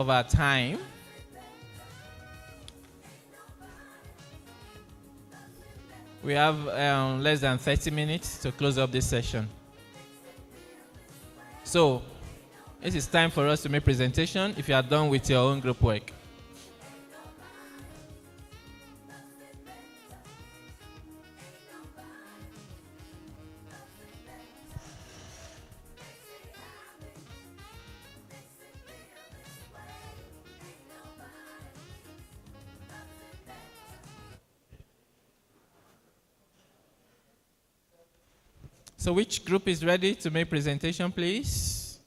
of our time. We have less than 30 minutes to close up this session. So, it is time for us to make presentation if you are done with your own group work. So which group is ready to make presentation, please?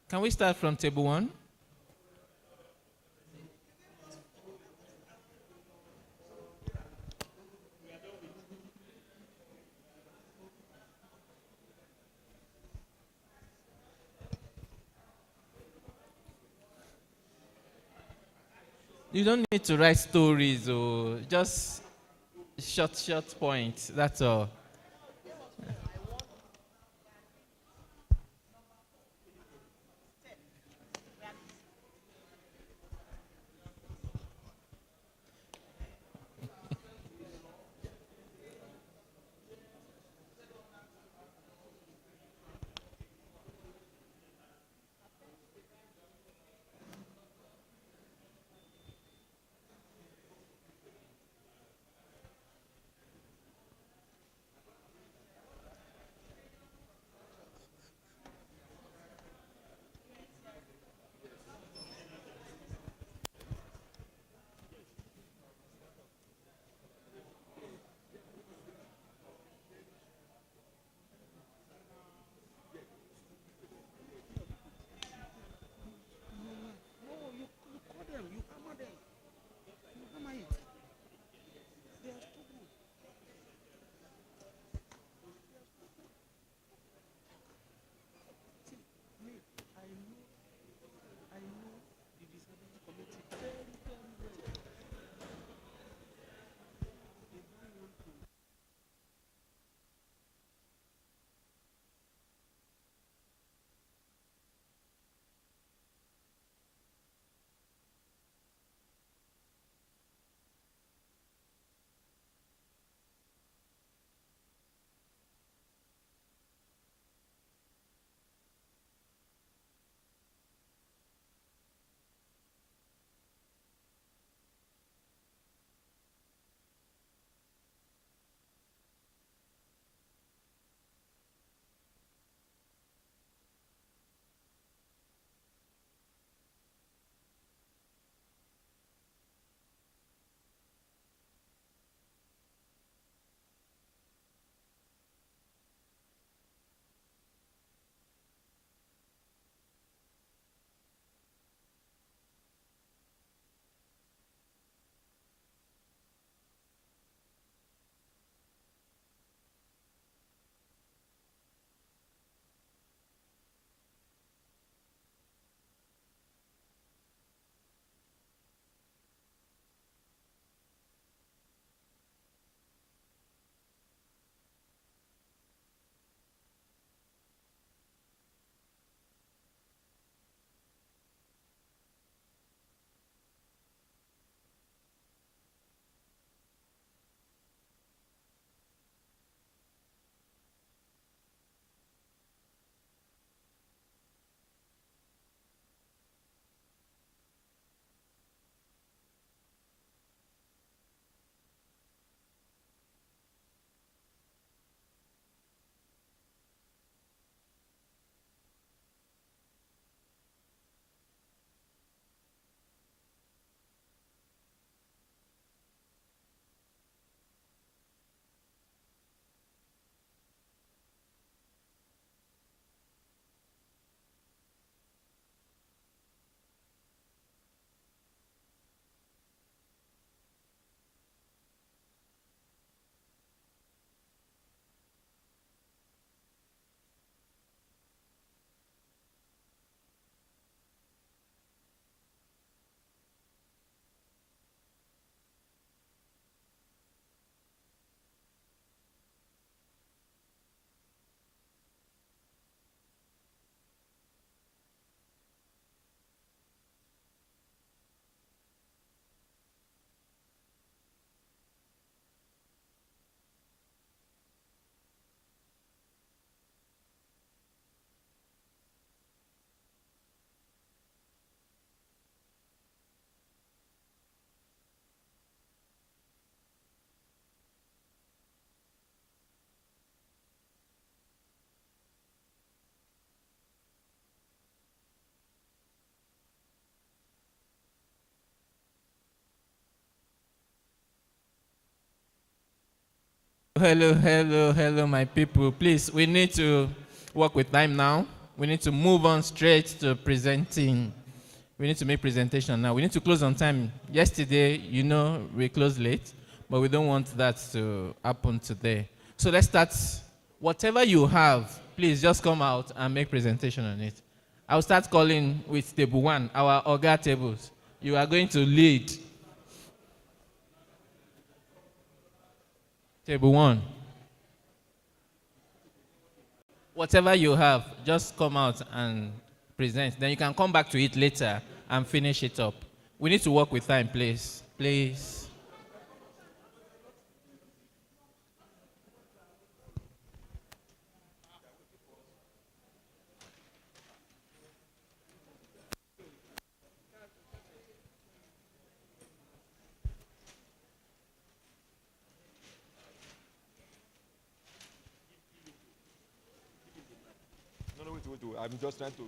Can we start from table 1? You don't need to write stories or just short points, that's all. hello, my people. Please, we need to work with time now. We need to move on straight to presenting. We need to make presentation now. We need to close on time. Yesterday, we closed late, but we don't want that to happen today. So let's start. Whatever you have, please just come out and make presentation on it. I'll start calling with table 1, our Oga tables. You are going to lead. Table 1. Whatever you have, just come out and present. Then you can come back to it later and finish it up. We need to work with time, please. Please. No, I'm just trying to.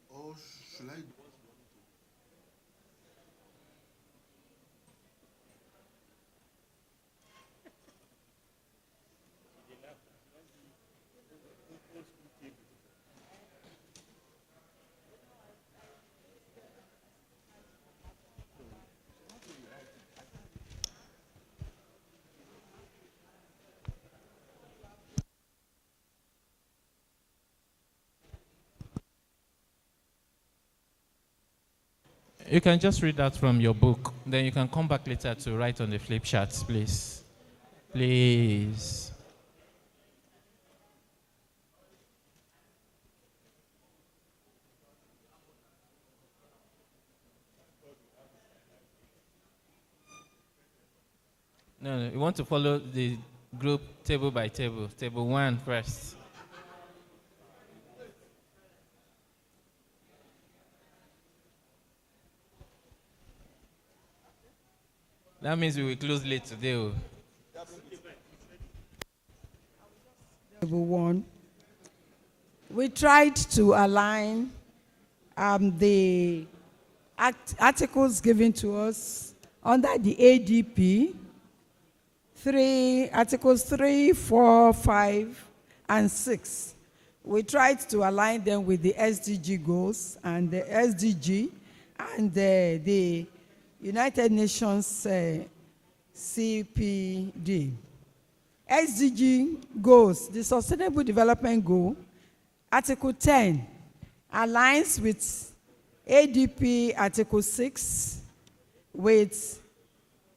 Or should I? You can just read that from your book. Then you can come back later to write on the flip charts, please. Please. No, you want to follow the group table by table. Table 1 first. That means we will close late today. Table 1. We tried to align the articles given to us under the ADP. Articles 3, 4, 5, and 6. We tried to align them with the SDG goals and the SDG and the United Nations CPD. SDG goals, the Sustainable Development Goal, Article 10, aligns with ADP Article 6, with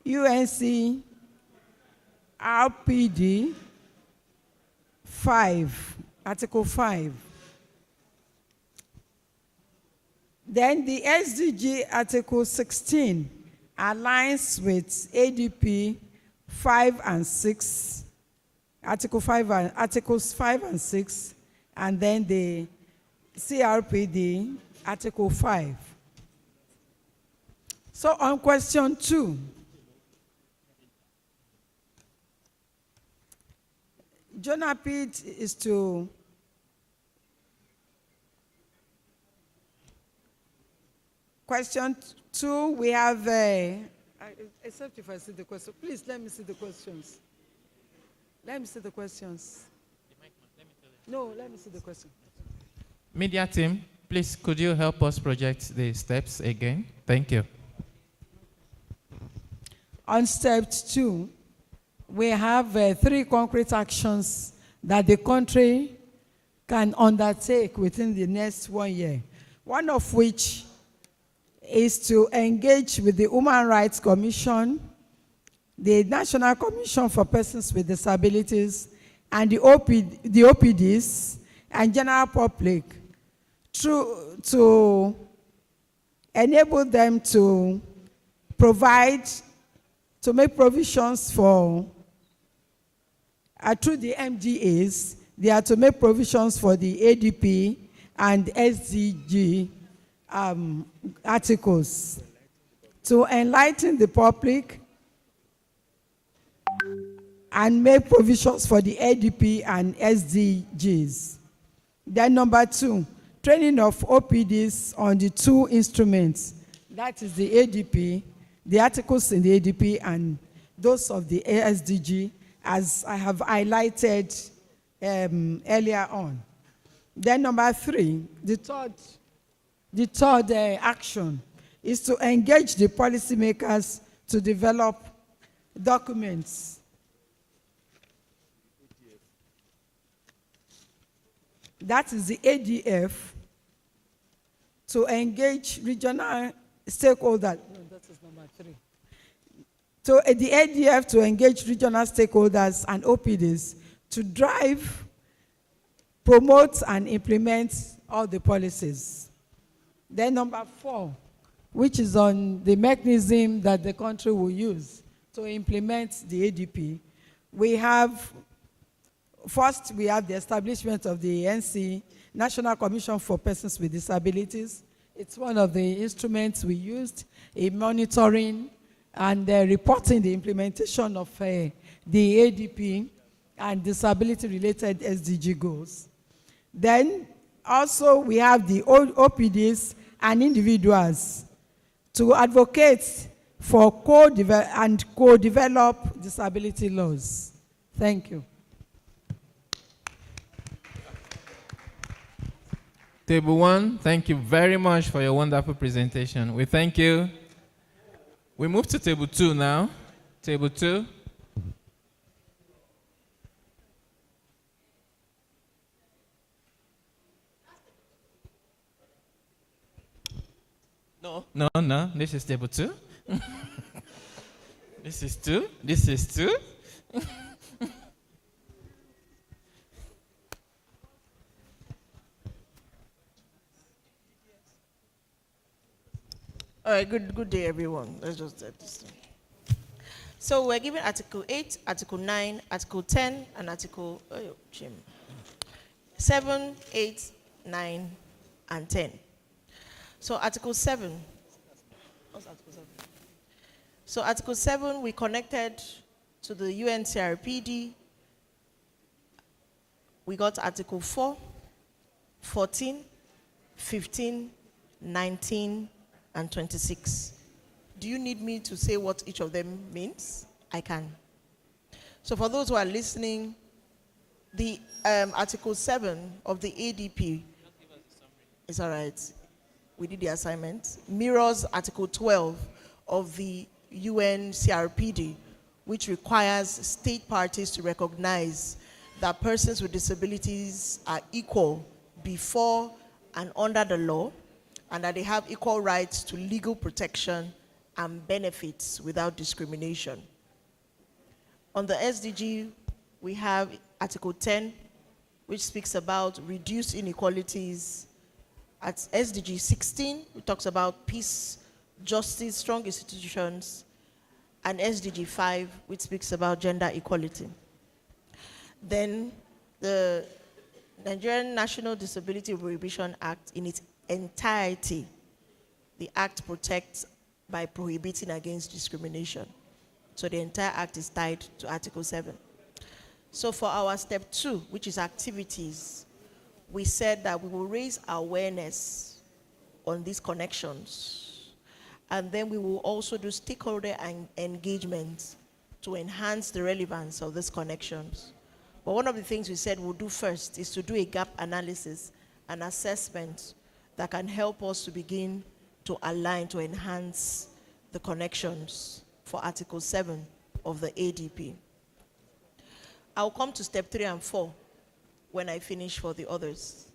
UNC RPD 5, Article 5. Then the SDG Article 16 aligns with ADP 5 and 6, Articles 5 and 6, and then the CRPD Article 5. So on question 2, Jonah Pitt is to question 2. We have, except if I see the question, please let me see the questions. Let me see the questions. No, let me see the question. Media team, please, could you help us project the steps again? Thank you. On step 2, we have 3 concrete actions that the country can undertake within the next 1 year. One of which is to engage with the Human Rights Commission, the National Commission for Persons with Disabilities, and the OPDs and general public to enable them to make provisions for, through the MDAs, they are to make provisions for the ADP and SDG articles to enlighten the public and make provisions for the ADP and SDGs. Then number 2, training of OPDs on the 2 instruments, that is the ADP, the articles in the ADP and those of the SDG, as I have highlighted earlier on. Then number 3, the third action is to engage the policymakers to develop documents. That is the ADF, to engage regional stakeholders. No, that is number 3. So the ADF to engage regional stakeholders and OPDs to drive, promote, and implement all the policies. Then number 4, which is on the mechanism that the country will use to implement the ADP. First, we have the establishment of the NC, National Commission for Persons with Disabilities. It's one of the instruments we used in monitoring and reporting the implementation of the ADP and disability-related SDG goals. Then, also, we have the OPDs and individuals to advocate for co-develop disability laws. Thank you. Table 1, thank you very much for your wonderful presentation. We thank you. We move to table 2 now. Table 2. No, this is table 2. This is 2. This is 2. All right, good day, everyone. Let's just get this thing. So we're given Article 8, Article 9, Article 10, and Article 7, 8, 9, and 10. So Article 7. What's Article 7? So Article 7, we connected to the UNCRPD. We got Article 4, 14, 15, 19, and 26. Do you need me to say what each of them means? I can. So for those who are listening, the Article 7 of the ADP, it's all right, we did the assignment, mirrors Article 12 of the UNCRPD, which requires state parties to recognize that persons with disabilities are equal before and under the law, and that they have equal rights to legal protection and benefits without discrimination. On the SDG, we have Article 10, which speaks about reduced inequalities. At SDG 16, it talks about peace, justice, strong institutions, and SDG 5, which speaks about gender equality. Then the Nigerian National Disability Prohibition Act in its entirety, the act protects by prohibiting against discrimination. So the entire act is tied to Article 7. So for our step 2, which is activities, we said that we will raise awareness on these connections, and then we will also do stakeholder engagement to enhance the relevance of these connections. But one of the things we said we'll do first is to do a gap analysis and assessment that can help us to begin to align, to enhance the connections for Article 7 of the ADP. I'll come to step 3 and 4 when I finish for the others.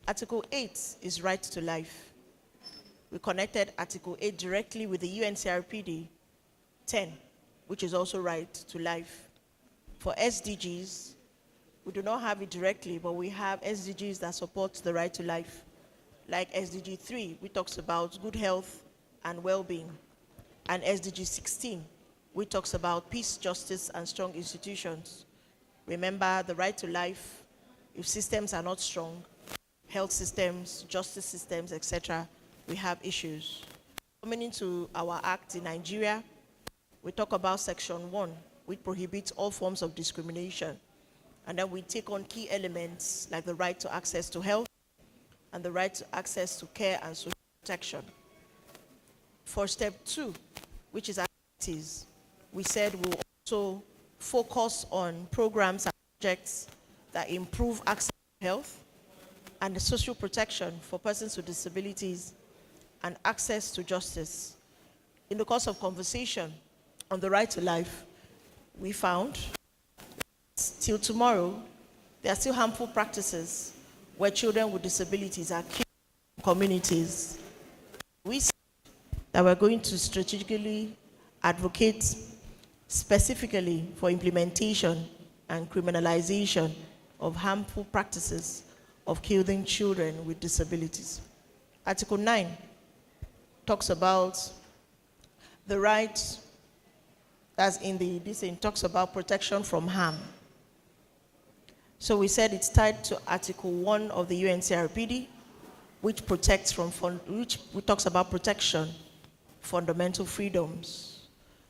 Article 8 is right to life. We connected Article 8 directly with the UNCRPD 10, which is also right to life. For SDGs, we do not have it directly, but we have SDGs that support the right to life. Like SDG 3, which talks about good health and well-being. And SDG 16, which talks about peace, justice, and strong institutions. Remember, the right to life, if systems are not strong, health systems, justice systems, etc., we have issues. Coming into our act in Nigeria, we talk about Section 1, which prohibits all forms of discrimination. And then we take on key elements like the right to access to health and the right to access to care and social protection. For step 2, which is activities, we said we'll also focus on programs and projects that improve access to health and the social protection for persons with disabilities and access to justice. In the course of conversation on the right to life, we found till tomorrow, there are still harmful practices where children with disabilities are killed in communities. We said that we're going to strategically advocate specifically for implementation and criminalization of harmful practices of killing children with disabilities. Article 9 talks about the right, as in this talks about protection from harm. So we said it's tied to Article 1 of the UNCRPD, which talks about protection, fundamental freedoms.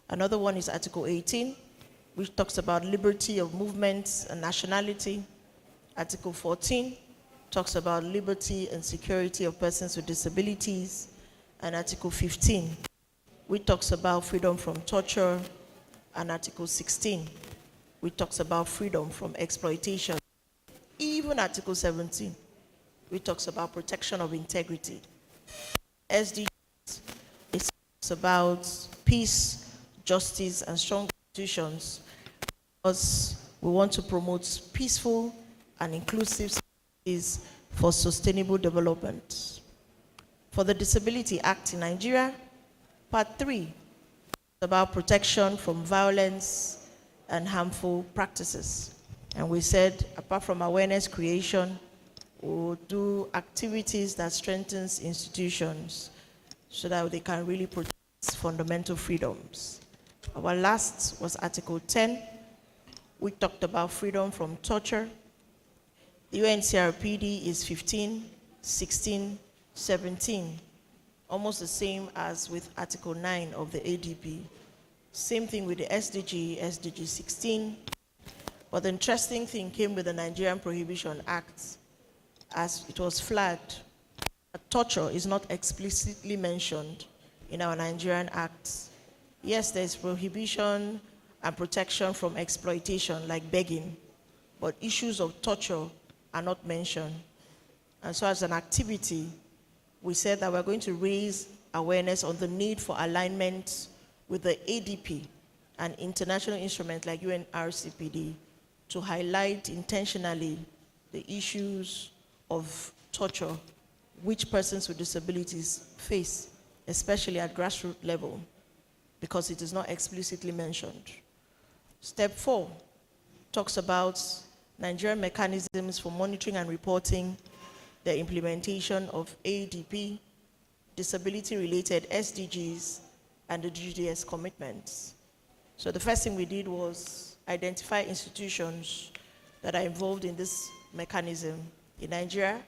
Another one is Article 18, which talks about liberty of movement and nationality. Article 14 talks about liberty and security of persons with disabilities. And Article 15, which talks about freedom from torture. And Article 16, which talks about freedom from exploitation. Even Article 17, which talks about protection of integrity. SDGs, it talks about peace, justice, and strong institutions, because we want to promote peaceful and inclusive societies for sustainable development. For the Disability Act in Nigeria, Part 3 is about protection from violence and harmful practices. And we said, apart from awareness creation, we'll do activities that strengthens institutions so that they can really protect fundamental freedoms. Our last was Article 10. We talked about freedom from torture. The UNCRPD is 15, 16, 17, almost the same as with Article 9 of the ADP. Same thing with the SDG 16. But the interesting thing came with the Nigerian Prohibition Act, as it was flagged. Torture is not explicitly mentioned in our Nigerian acts. Yes, there's prohibition and protection from exploitation, like begging, but issues of torture are not mentioned. And so as an activity, we said that we're going to raise awareness on the need for alignment with the ADP and international instruments like UNRCPD to highlight intentionally the issues of torture which persons with disabilities face, especially at grassroots level, because it is not explicitly mentioned. Step 4 talks about Nigerian mechanisms for monitoring and reporting the implementation of ADP, disability-related SDGs, and the GDS commitments. So the first thing we did was identify institutions that are involved in this mechanism. In Nigeria,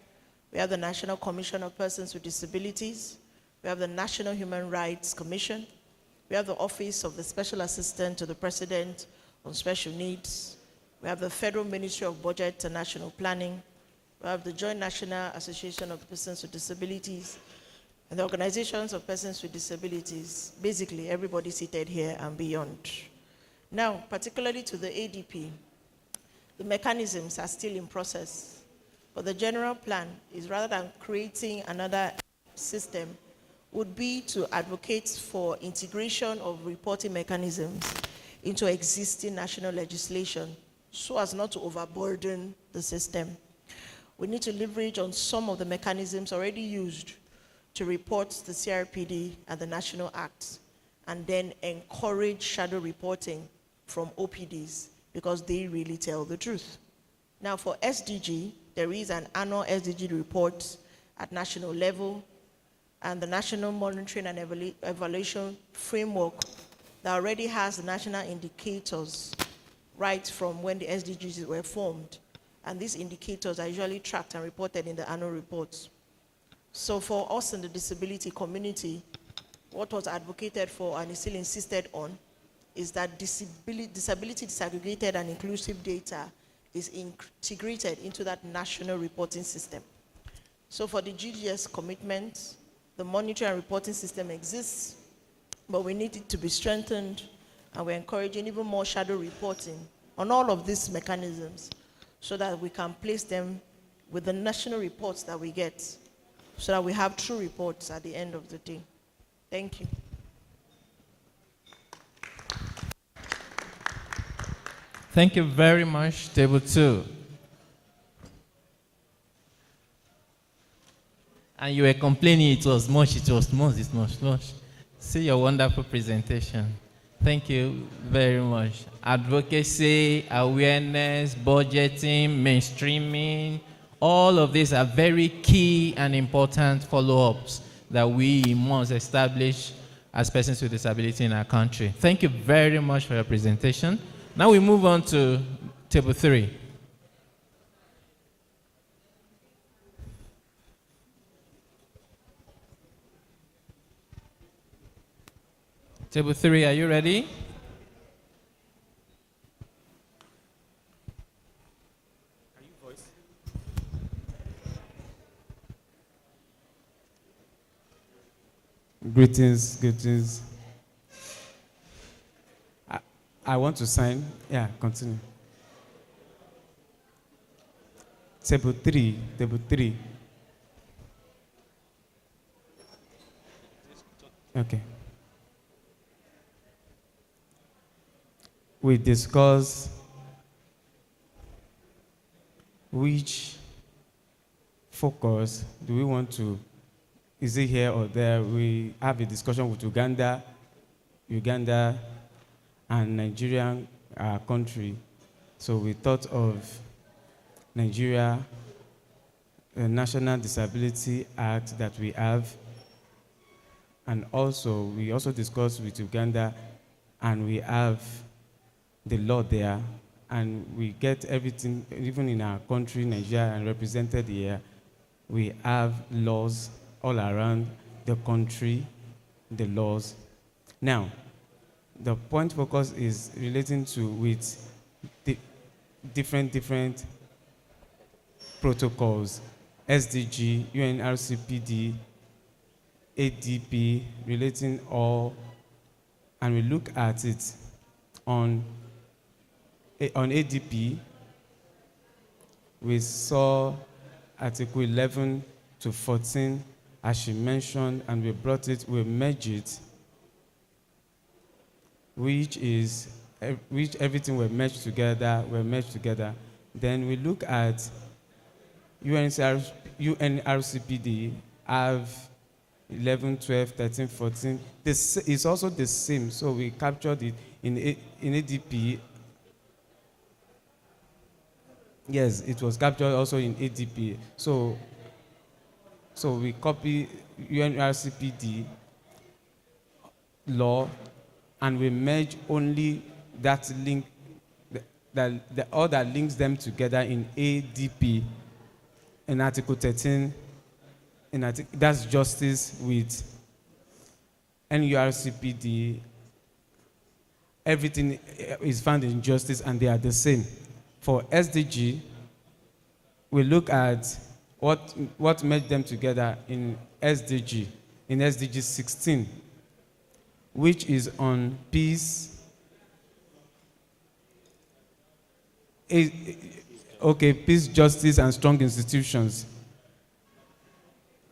we have the National Commission of Persons with Disabilities, we have the National Human Rights Commission, we have the Office of the Special Assistant to the President on Special Needs, we have the Federal Ministry of Budget and National Planning, we have the Joint National Association of Persons with Disabilities, and the organizations of persons with disabilities, basically everybody seated here and beyond. Now, particularly to the ADP, the mechanisms are still in process, but the general plan is, rather than creating another system, would be to advocate for integration of reporting mechanisms into existing national legislation so as not to overburden the system. We need to leverage on some of the mechanisms already used to report the CRPD and the National Acts, and then encourage shadow reporting from OPDs because they really tell the truth. Now for SDG, there is an annual SDG report at national level, and the National Monitoring and Evaluation Framework that already has the national indicators right from when the SDGs were formed. And these indicators are usually tracked and reported in the annual reports. So for us in the disability community, what was advocated for and is still insisted on is that disability disaggregated and inclusive data is integrated into that national reporting system. So for the GDS commitment, the monitoring and reporting system exists, but we need it to be strengthened And we're encouraging even more shadow reporting on all of these mechanisms so that we can place them with the national reports that we get, so that we have true reports at the end of the day. Thank you. Thank you very much, Table 2. And you were complaining it was much. See your wonderful presentation. Thank you very much. Advocacy, awareness, budgeting, mainstreaming, all of these are very key and important follow-ups that we must establish as persons with disability in our country. Thank you very much for your presentation. Now we move on to Table 3. Table 3, are you ready? Greetings. I want to sign. Yeah, continue. Table 3. Okay. We discuss which focus do we want to, is it here or there? We have a discussion with Uganda and Nigeria, our country. So we thought of Nigeria, the National Disability Act that we have, and also we also discussed with Uganda, and we have the law there, and we get everything, even in our country, Nigeria, and represented here, we have laws all around the country, the laws. Now, the point focus is relating to with the different protocols, SDG, UNRCPD, ADP, relating all, and we look at it on ADP. We saw Article 11 to 14, as she mentioned, and we merged it, which everything were merged together. Then we look at UNRCPD, have 11, 12, 13, 14. This is also the same, so we captured it in ADP. Yes, it was captured also in ADP. So we copy UNRCPD law, and we merge only that link, all that links them together in ADP, in Article 13. That's justice with NURCPD. Everything is found in justice, and they are the same. For SDG, we look at what made them together in SDG 16, which is on peace, peace, justice, and strong institutions.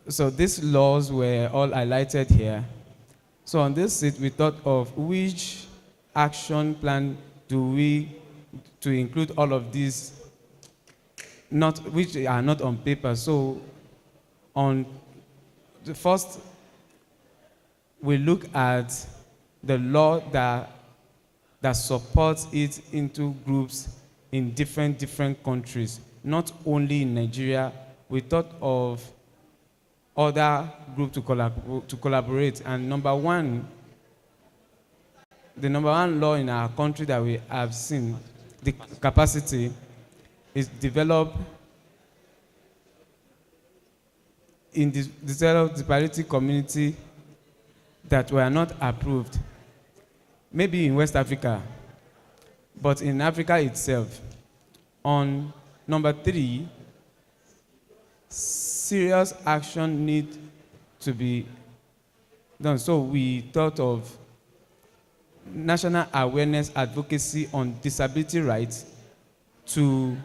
So these laws were all highlighted here. So on this seat, we thought of which action plan do we to include all of these, which are not on paper. So on the first, we look at the law that supports it into groups in different countries, not only in Nigeria. We thought of other groups to collaborate, and the number one law in our country that we have seen, the capacity, is developed in the disability community that were not approved, maybe in West Africa, but in Africa itself. On number 3, serious action need to be done. So we thought of national awareness advocacy on disability rights to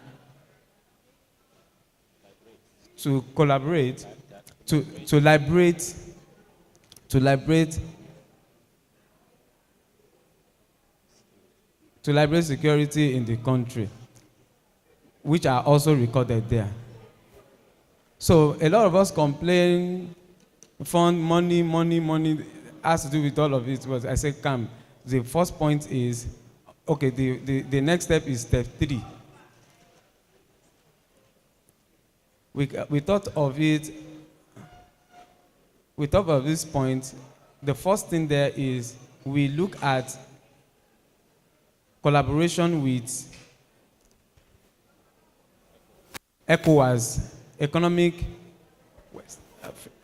collaborate, to liberate security in the country, which are also recorded there. So a lot of us complain, fund money has to do with all of it. But I say, come. The first point is, okay, the next step is step 3. We thought of it, we thought of this point. The first thing there is we look at collaboration with ECOWAS, Economic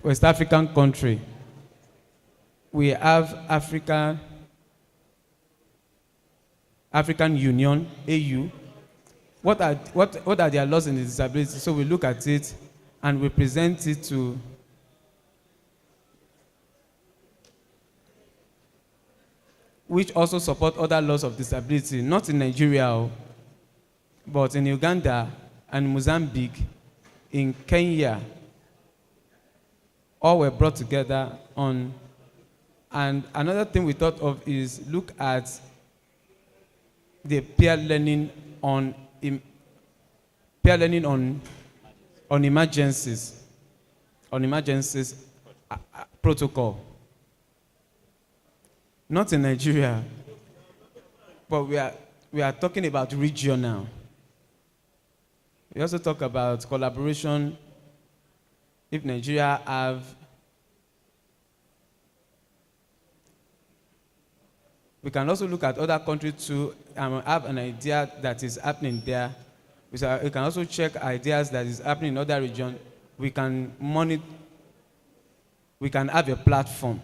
West African country. We have African Union, AU. What are their laws in the disability? So we look at it and we present it to which also support other laws of disability, not in Nigeria, but in Uganda and Mozambique, in Kenya. All were brought together on. And another thing we thought of is look at the peer learning on emergencies protocol. Not in Nigeria, but we are talking about regional. We also talk about collaboration. If Nigeria have, we can also look at other countries too and have an idea that is happening there. We can also check ideas that is happening in other regions. We can monitor, we can have a platform.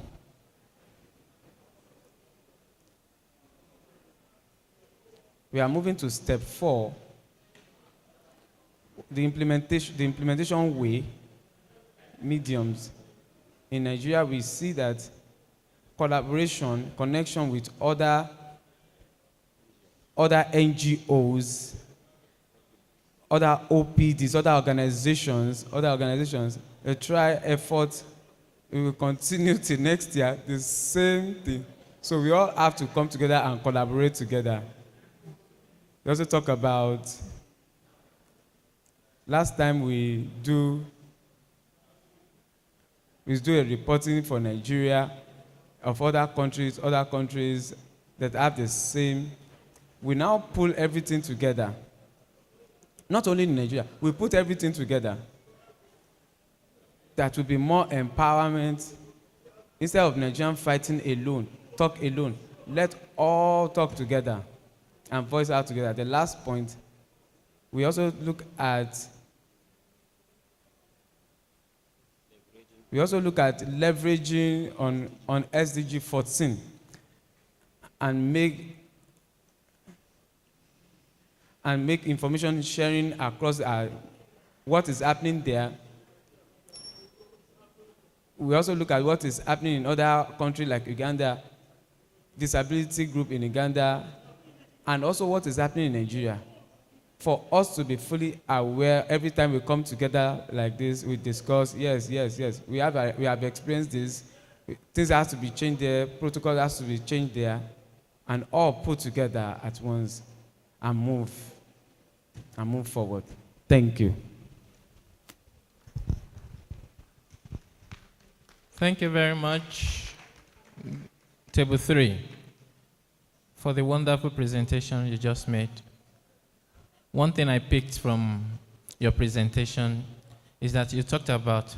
We are moving to step 4, the implementation way, mediums. In Nigeria, we see that collaboration, connection with other NGOs, other OPDs, other organizations, a try effort. We will continue till next year, the same thing. So we all have to come together and collaborate together. We also talk about, last time we do a reporting for Nigeria of other countries that have the same. We now pull everything together. Not only in Nigeria, we put everything together. That will be more empowerment. Instead of Nigerian fighting alone, talk alone, let all talk together and voice out together. The last point, we also look at leveraging on SDG 14 and make information sharing across what is happening there. We also look at what is happening in other countries like Uganda, disability group in Uganda, and also what is happening in Nigeria. For us to be fully aware, every time we come together like this, we discuss, yes. We have experienced this. Things have to be changed there, protocol has to be changed there, and all put together at once and move forward. Thank you. Thank you very much, Table 3, for the wonderful presentation you just made. One thing I picked from your presentation is that you talked about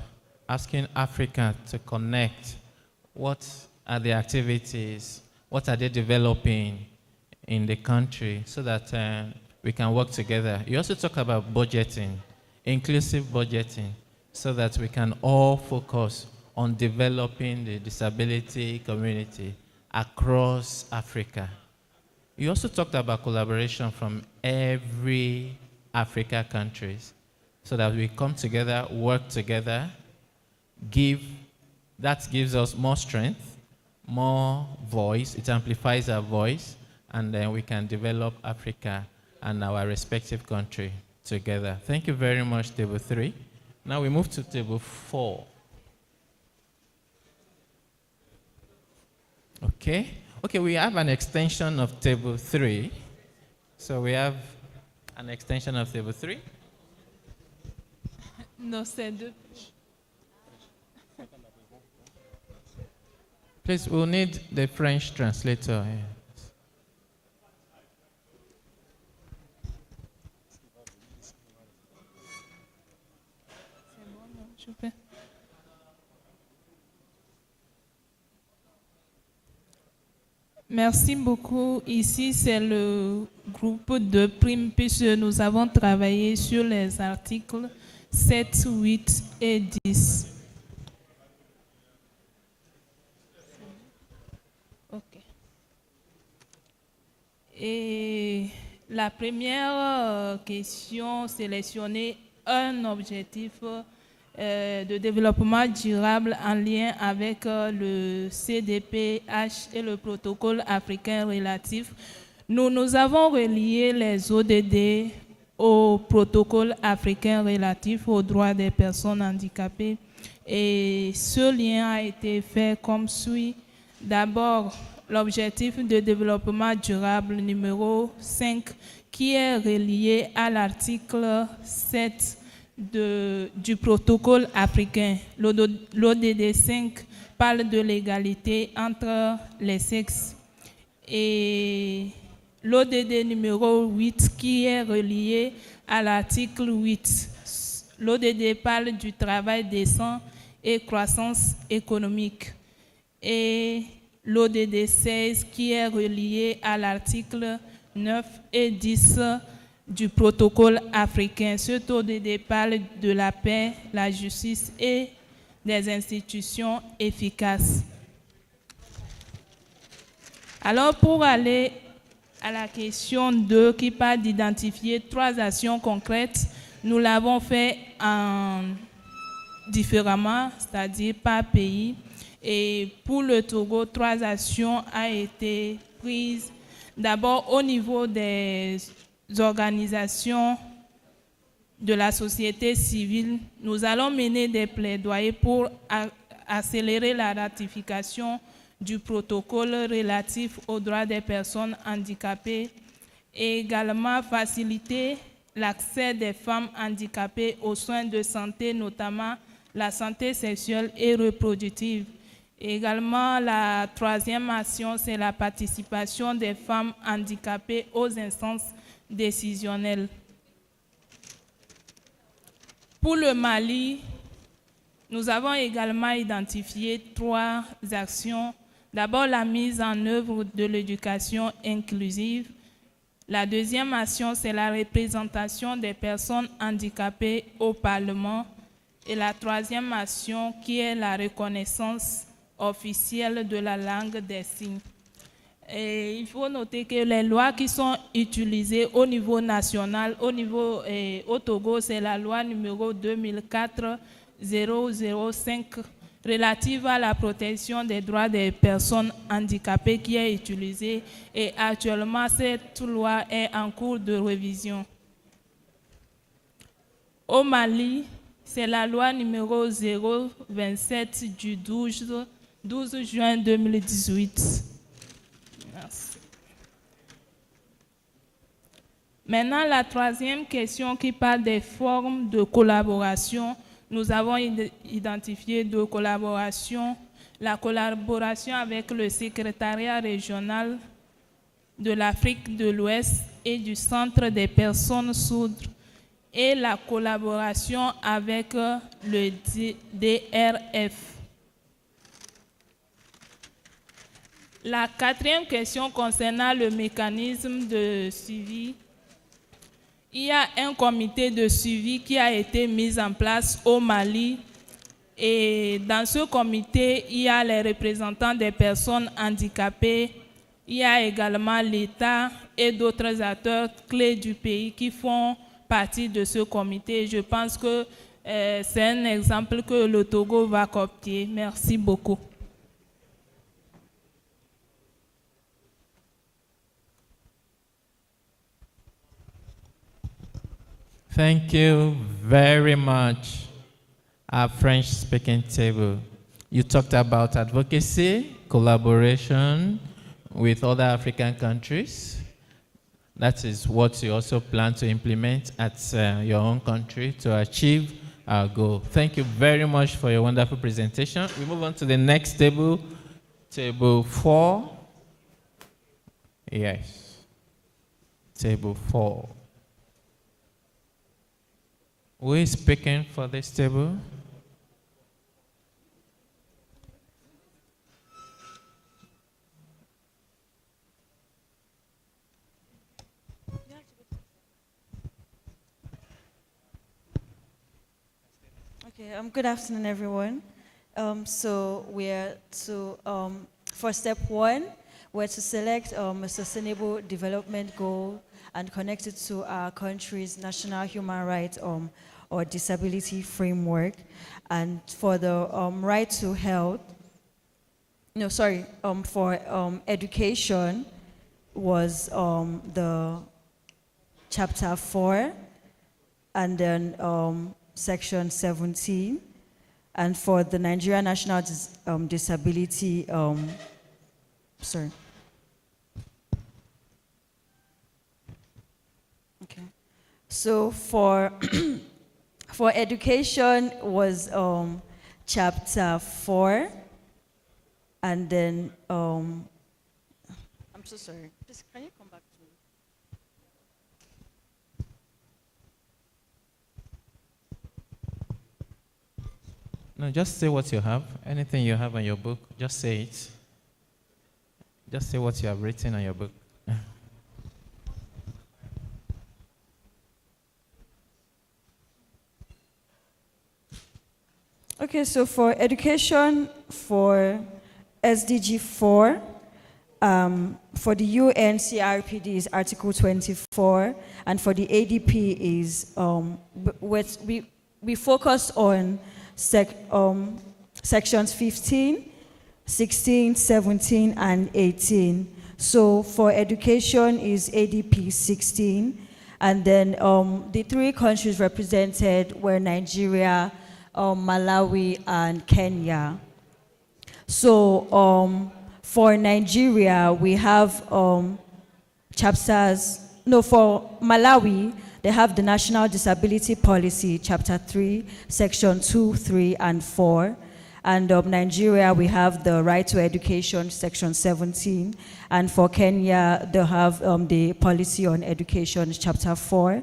asking Africa to connect. What are the activities? What are they developing in the country so that we can work together? You also talk about budgeting, inclusive budgeting, so that we can all focus on developing the disability community across Africa. You also talked about collaboration from every Africa countries so that we come together, work together, that gives us more strength, more voice, it amplifies our voice, and then we can develop Africa and our respective country together. Thank you very much, table 3. Now we move to table 4. Okay, we have an extension of table 3. So we have an extension of table 3. Non, c'est 2. Please, we'll need the French translator here. Merci beaucoup. Ici, c'est le groupe de primes puisque nous avons travaillé sur les articles 7, 8 et 10. OK. Et la première question sélectionnée, un objectif de développement durable en lien avec le CDPH et le protocole africain relatif. Nous avons relié les ODD au protocole africain relatif aux droits des personnes handicapées et ce lien a été fait comme suit. D'abord, l'objectif de développement durable numéro 5 qui est relié à l'article 7 du protocole africain. L'ODD 5 parle de l'égalité entre les sexes et l'ODD numéro 8 qui est relié à l'article 8. L'ODD parle du travail décent et croissance économique. Et l'ODD 16 qui est relié à l'article 9 et 10 du protocole africain. Cet ODD parle de la paix, la justice et des institutions efficaces. Alors, pour aller à la question 2 qui parle d'identifier 3 actions concrètes, nous l'avons fait différemment, c'est-à-dire par pays. Et pour le Togo, 3 actions ont été prises. D'abord, au niveau des organisations de la société civile, nous allons mener des plaidoyers pour accélérer la ratification du protocole relatif aux droits des personnes handicapées et également faciliter l'accès des femmes handicapées aux soins de santé, notamment la santé sexuelle et reproductive. Également, la 3e action, c'est la participation des femmes handicapées aux instances décisionnelles. Pour le Mali, nous avons également identifié 3 actions. D'abord, la mise en œuvre de l'éducation inclusive. La 2e action, c'est la représentation des personnes handicapées au Parlement. Et la 3e action, qui est la reconnaissance officielle de la langue des signes. Et il faut noter que les lois qui sont utilisées au niveau national, au Togo, c'est la loi numéro 2004-005 relative à la protection des droits des personnes handicapées qui est utilisée et actuellement cette loi est en cours de révision. Au Mali, c'est la loi numéro 027 du 12 juin 2018. Merci. Maintenant, la 3e question qui parle des formes de collaboration. Nous avons identifié 2 collaborations. La collaboration avec le secrétariat régional de l'Afrique de l'Ouest et du Centre des personnes sourdes et la collaboration avec le DRF. La 4e question concernant le mécanisme de suivi. Il y a un comité de suivi qui a été mis en place au Mali et dans ce comité, il y a les représentants des personnes handicapées, il y a également l'État et d'autres acteurs clés du pays qui font partie de ce comité. Je pense que c'est un exemple que le Togo va copier. Merci beaucoup. Thank you very much, our French-speaking table. You talked about advocacy, collaboration with other African countries. That is what you also plan to implement at your own country to achieve our goal. Thank you very much for your wonderful presentation. We move on to the next table, table 4. Yes, table 4. Who is speaking for this table? Okay, good afternoon, everyone. So we're to, for step 1, we're to select a sustainable development goal and connect it to our country's national human rights or disability framework. And for the right to health, for education was the chapter 4, and then section 17, and for the Nigeria National Disability, Okay. So for for education was chapter 4, and then I'm so sorry. Please, can you come back to me? No, just say what you have. Anything you have on your book, just say it. Just say what you have written on your book. Okay, so for education, for SDG 4, for the UN CRPD is Article 24, and for the ADP is, we focused on sections 15, 16, 17, and 18. So for education is ADP 16, and then the 3 countries represented were Nigeria, Malawi, and Kenya. So for Nigeria, we have for Malawi, they have the National Disability Policy, Chapter 3, Section 2, 3, and 4. And Nigeria, we have the Right to Education, Section 17. And for Kenya, they have the Policy on Education, Chapter 4.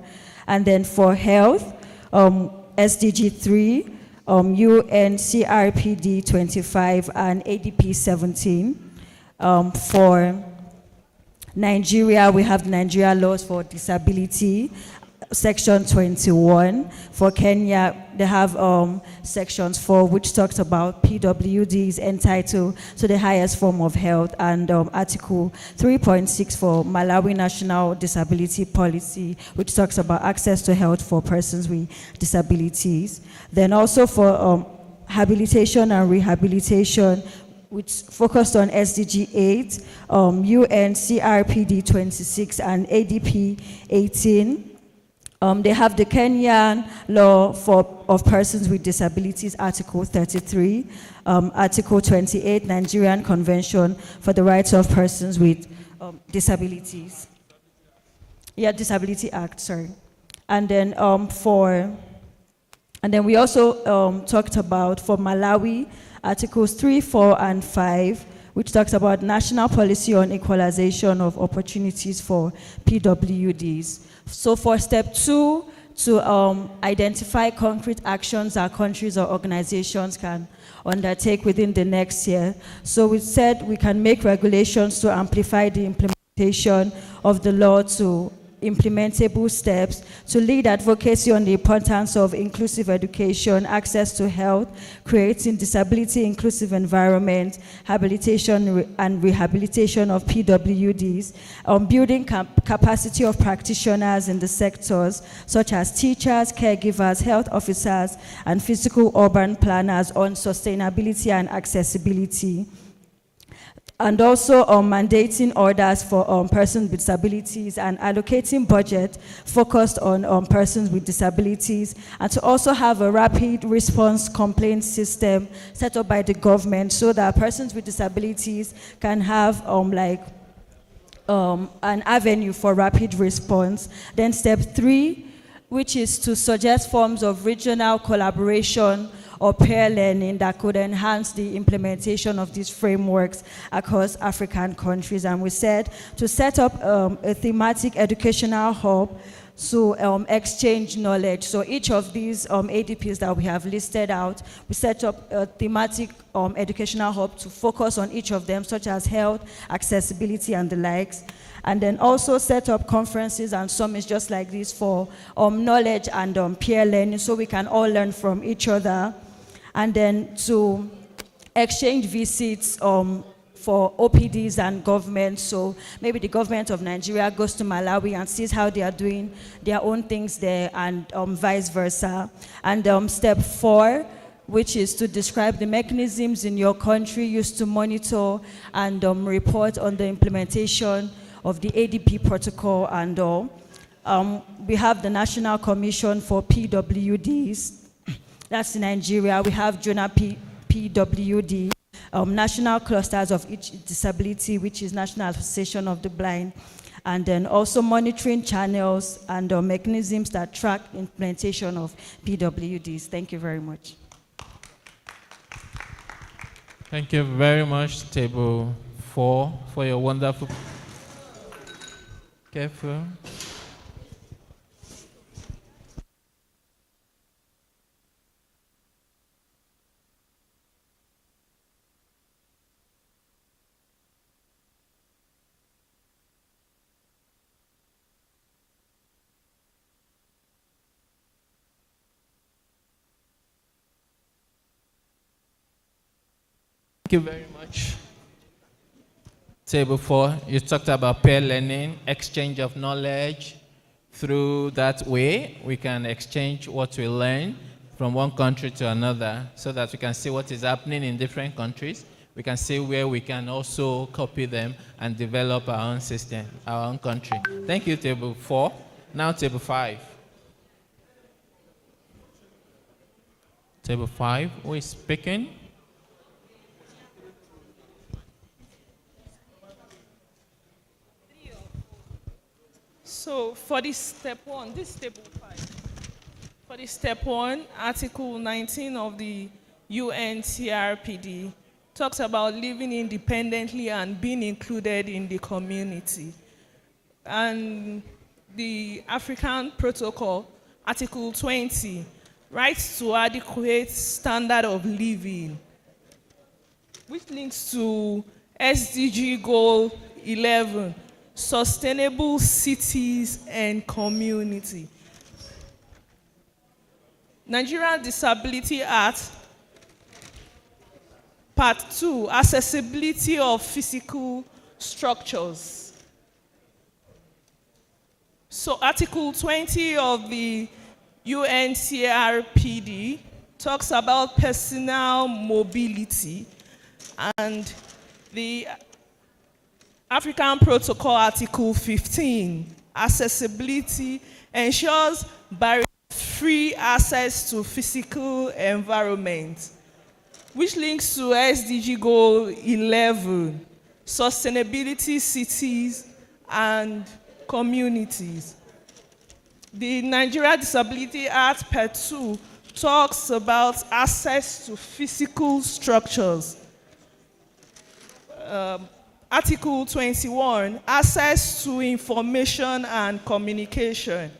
And then for health, SDG 3, UN CRPD 25, and ADP 17. For Nigeria, we have the Nigeria Laws for Disability, Section 21. For Kenya, they have Sections 4, which talks about PWDs entitled to the highest form of health, and Article 3.6 for Malawi National Disability Policy, which talks about access to health for persons with disabilities. Then also for habilitation and rehabilitation, which focused on SDG 8, UN CRPD 26, and ADP 18. They have the Kenyan law of persons with disabilities, Article 33, Article 28, Nigerian Convention for the Rights of Persons with Disabilities. Yeah, Disability Act, sorry. And then we also talked about for Malawi, Articles 3, 4, and 5, which talks about national policy on equalization of opportunities for PWDs. So for step 2, to identify concrete actions our countries or organizations can undertake within the next year. So we said we can make regulations to amplify the implementation of the law, to implementable steps to lead advocacy on the importance of inclusive education, access to health, creating disability-inclusive environment, habilitation and rehabilitation of PWDs, building capacity of practitioners in the sectors such as teachers, caregivers, health officers, and physical urban planners on sustainability and accessibility. and also mandating orders for persons with disabilities and allocating budget focused on persons with disabilities, and to also have a rapid response complaint system set up by the government so that persons with disabilities can have an avenue for rapid response. Then step 3, which is to suggest forms of regional collaboration or peer learning that could enhance the implementation of these frameworks across African countries. And we said to set up a thematic educational hub to exchange knowledge. So each of these ADPs that we have listed out, we set up a thematic educational hub to focus on each of them, such as health, accessibility, and the likes. And then also set up conferences and summits just like this for knowledge and peer learning, so we can all learn from each other. And then to exchange visits for OPDs and government. So maybe the government of Nigeria goes to Malawi and sees how they are doing their own things there, and vice versa. And step 4, which is to describe the mechanisms in your country used to monitor and report on the implementation of the ADP protocol and all. We have the National Commission for PWDs. That's in Nigeria. We have Jonah PWD, national clusters of each disability, which is National Association of the Blind, and then also monitoring channels and mechanisms that track implementation of PWDs. Thank you very much. Thank you very much, Table 4, for your wonderful... Careful. Thank you very much. Table 4, you talked about peer learning, exchange of knowledge. Through that way, we can exchange what we learn from one country to another so that we can see what is happening in different countries. We can see where we can also copy them and develop our own system, our own country. Thank you, Table 4. Now, Table 5. Table 5, who is speaking? So for this step 1, this table 5. For this step 1, Article 19 of the UNCRPD talks about living independently and being included in the community. And the African Protocol, Article 20, rights to adequate standard of living, which links to SDG Goal 11, sustainable cities and community. Nigerian Disability Act, Part 2, accessibility of physical structures. So Article 20 of the UNCRPD talks about personal mobility, and the African Protocol Article 15, accessibility, ensures barrier-free access to physical environment, which links to SDG Goal 11, sustainability cities and communities. The Nigeria Disability Act, Part 2, talks about access to physical structures. Article 21, access to information and communication,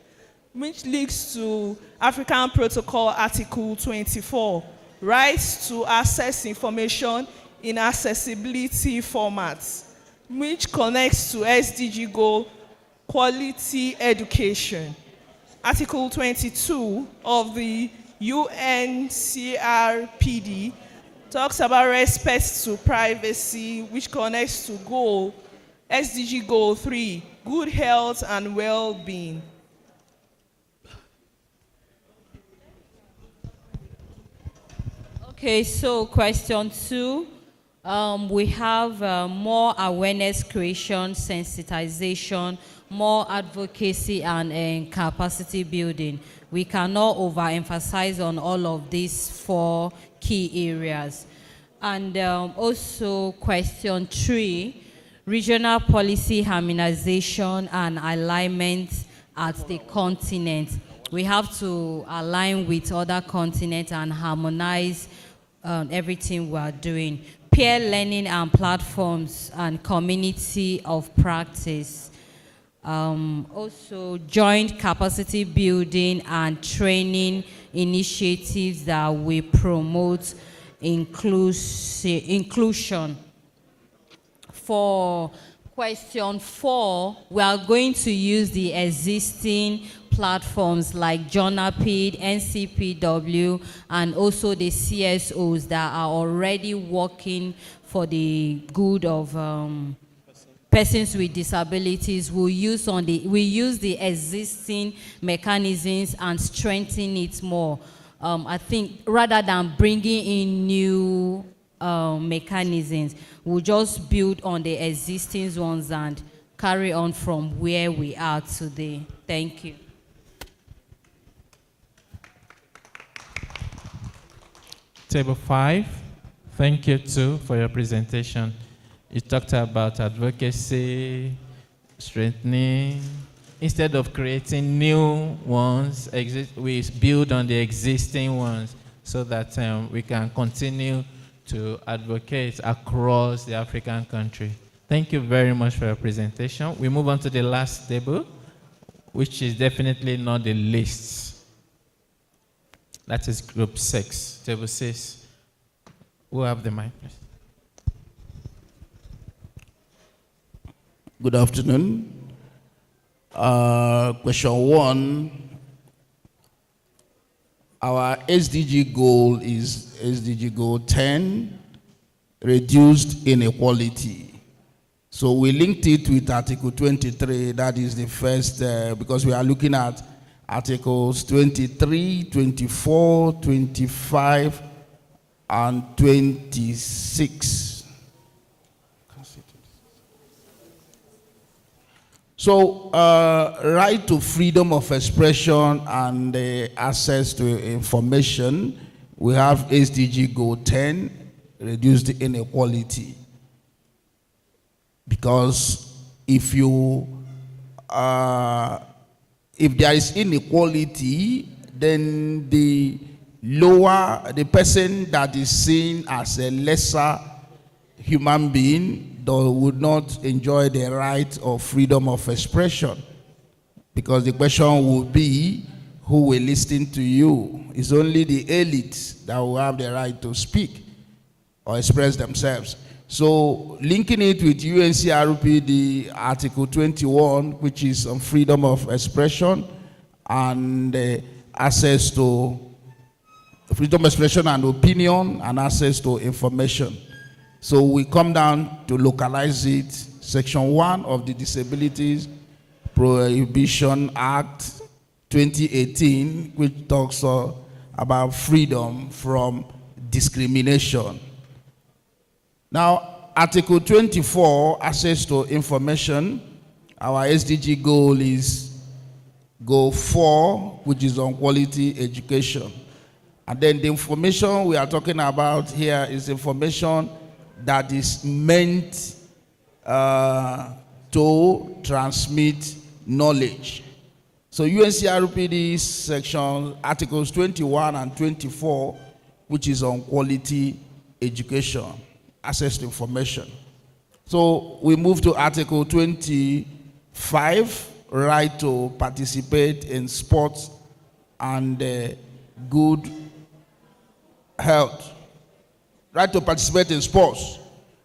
which leads to African Protocol Article 24, rights to access information in accessibility formats, which connects to SDG goal, quality education. Article 22 of the UNCRPD talks about respect to privacy, which connects to goal, SDG goal 3, good health and well-being. Okay, so question 2, We have more awareness creation, sensitization, more advocacy, and capacity building. We cannot overemphasize on all of these 4 key areas. And also question 3, regional policy harmonization and alignment at the continent. We have to align with other continents and harmonize everything we are doing. Peer learning and platforms and community of practice. Also joint capacity building and training initiatives that will promote inclusion. For question 4, we are going to use the existing platforms like JournalPid, NCPW, and also the CSOs that are already working for the good of persons with disabilities. We use the existing mechanisms and strengthen it more. I think rather than bringing in new mechanisms, we'll just build on the existing ones and carry on from where we are today. Thank you. Table 5, thank you too for your presentation. You talked about advocacy, strengthening. Instead of creating new ones, we build on the existing ones so that we can continue to advocate across the African country. Thank you very much for your presentation. We move on to the last table, which is definitely not the least. That is group 6, table 6. Who have the mic, please? Good afternoon. Question 1. Our SDG goal is SDG goal 10, reduced inequality. So we linked it with Article 23. That is the first, because we are looking at Articles 23, 24, 25, and 26. So, right to freedom of expression and access to information, we have SDG Goal 10, reduce the inequality. Because if there is inequality, then the person that is seen as a lesser human being would not enjoy the right of freedom of expression. Because the question would be, who will listen to you? It's only the elite that will have the right to speak or express themselves. So linking it with UNCRP, the Article 21, which is on freedom of expression and access to freedom of expression and opinion and access to information. So we come down to localize it. Section 1 of the Disabilities Prohibition Act 2018, which talks about freedom from discrimination. Now, Article 24, access to information. Our SDG goal is Goal 4, which is on quality education. And then the information we are talking about here is information that is meant to transmit knowledge. So UNCRPD section Articles 21 and 24, which is on quality education, access to information. So we move to Article 25, right to participate in sports and good health. Right to participate in sports.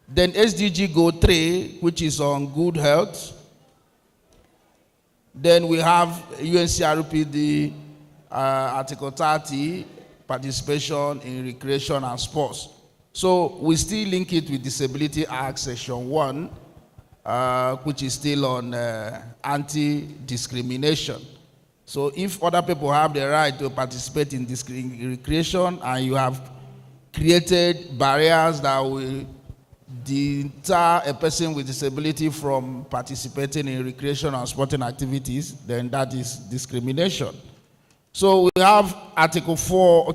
Then SDG Goal 3, which is on good health. Then we have UNCRPD Article 30, participation in recreation and sports. So we still link it with Disability Act Section 1, which is still on anti-discrimination. So if other people have the right to participate in recreation and you have created barriers that will deter a person with disability from participating in recreation and sporting activities, then that is discrimination. So we have Article 4,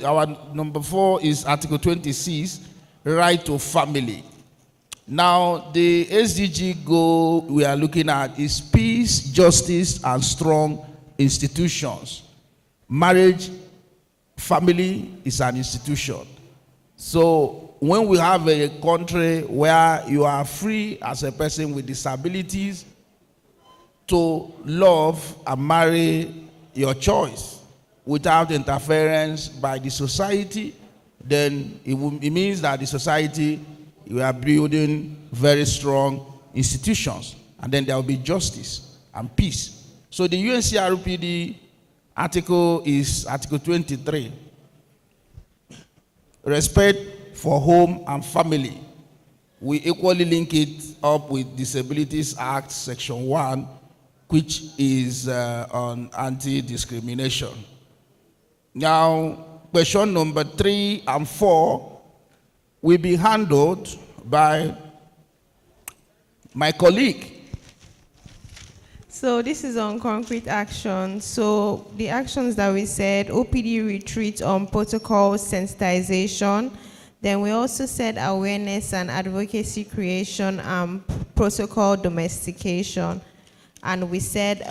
our number 4 is Article 26, right to family. Now, the SDG goal we are looking at is peace, justice, and strong institutions. Marriage, family is an institution. So when we have a country where you are free as a person with disabilities to love and marry your choice without interference by the society, then it means that the society, we are building very strong institutions, and then there will be justice and peace. So the UNCRPD article is Article 23. Respect for home and family. We equally link it up with Disabilities Act Section 1, which is on anti-discrimination. Now, question number 3 and 4 will be handled by my colleague. So this is on concrete action. So the actions that we said, OPD retreat on protocol sensitization. Then we also said awareness and advocacy creation and protocol domestication. And we said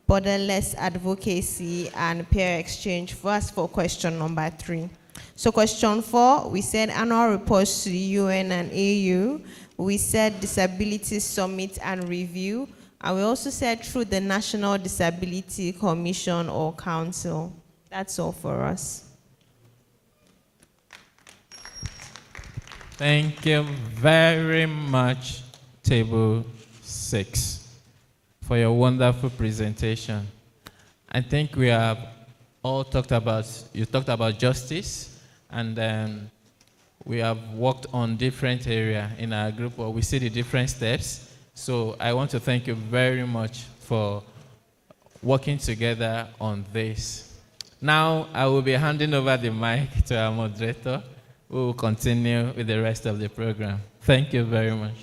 borderless advocacy and peer exchange. First for question number 3. So question 4, we said annual reports to the UN and AU. We said disability summit and review. And we also said through the National Disability Commission or Council. That's all for us. Thank you very much, Table 6, for your wonderful presentation. I think we have all talked about, you talked about justice, and then we have worked on different areas in our group where we see the different steps. So I want to thank you very much for working together on this. Now I will be handing over the mic to our moderator, who will continue with the rest of the program. Thank you very much.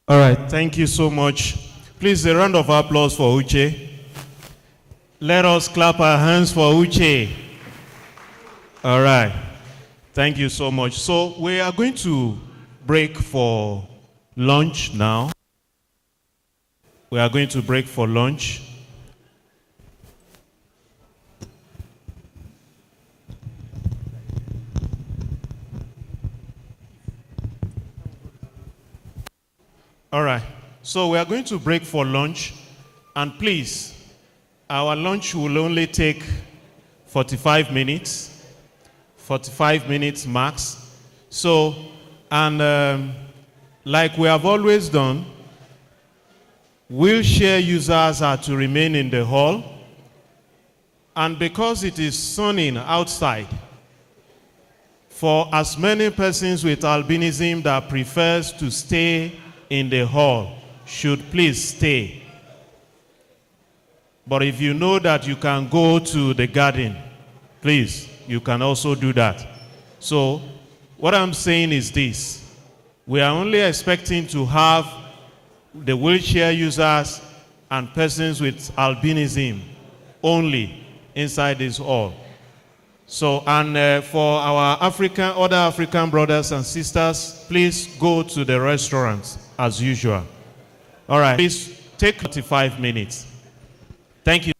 All right, thank you so much. Please, a round of applause for Uche. Let us clap our hands for Uche. All right, thank you so much. So we are going to break for lunch now. We are going to break for lunch. All right, so we are going to break for lunch, and please, our lunch will only take 45 minutes max. So, and like we have always done, wheelchair users are to remain in the hall, and because it is sunning outside, for as many persons with albinism that prefers to stay in the hall should please stay. But if you know that you can go to the garden, please, you can also do that. So what I'm saying is this: we are only expecting to have the wheelchair users and persons with albinism only inside this hall. So, and for our other African brothers and sisters, please go to the restaurants as usual. All right, please take 45 minutes. Thank you.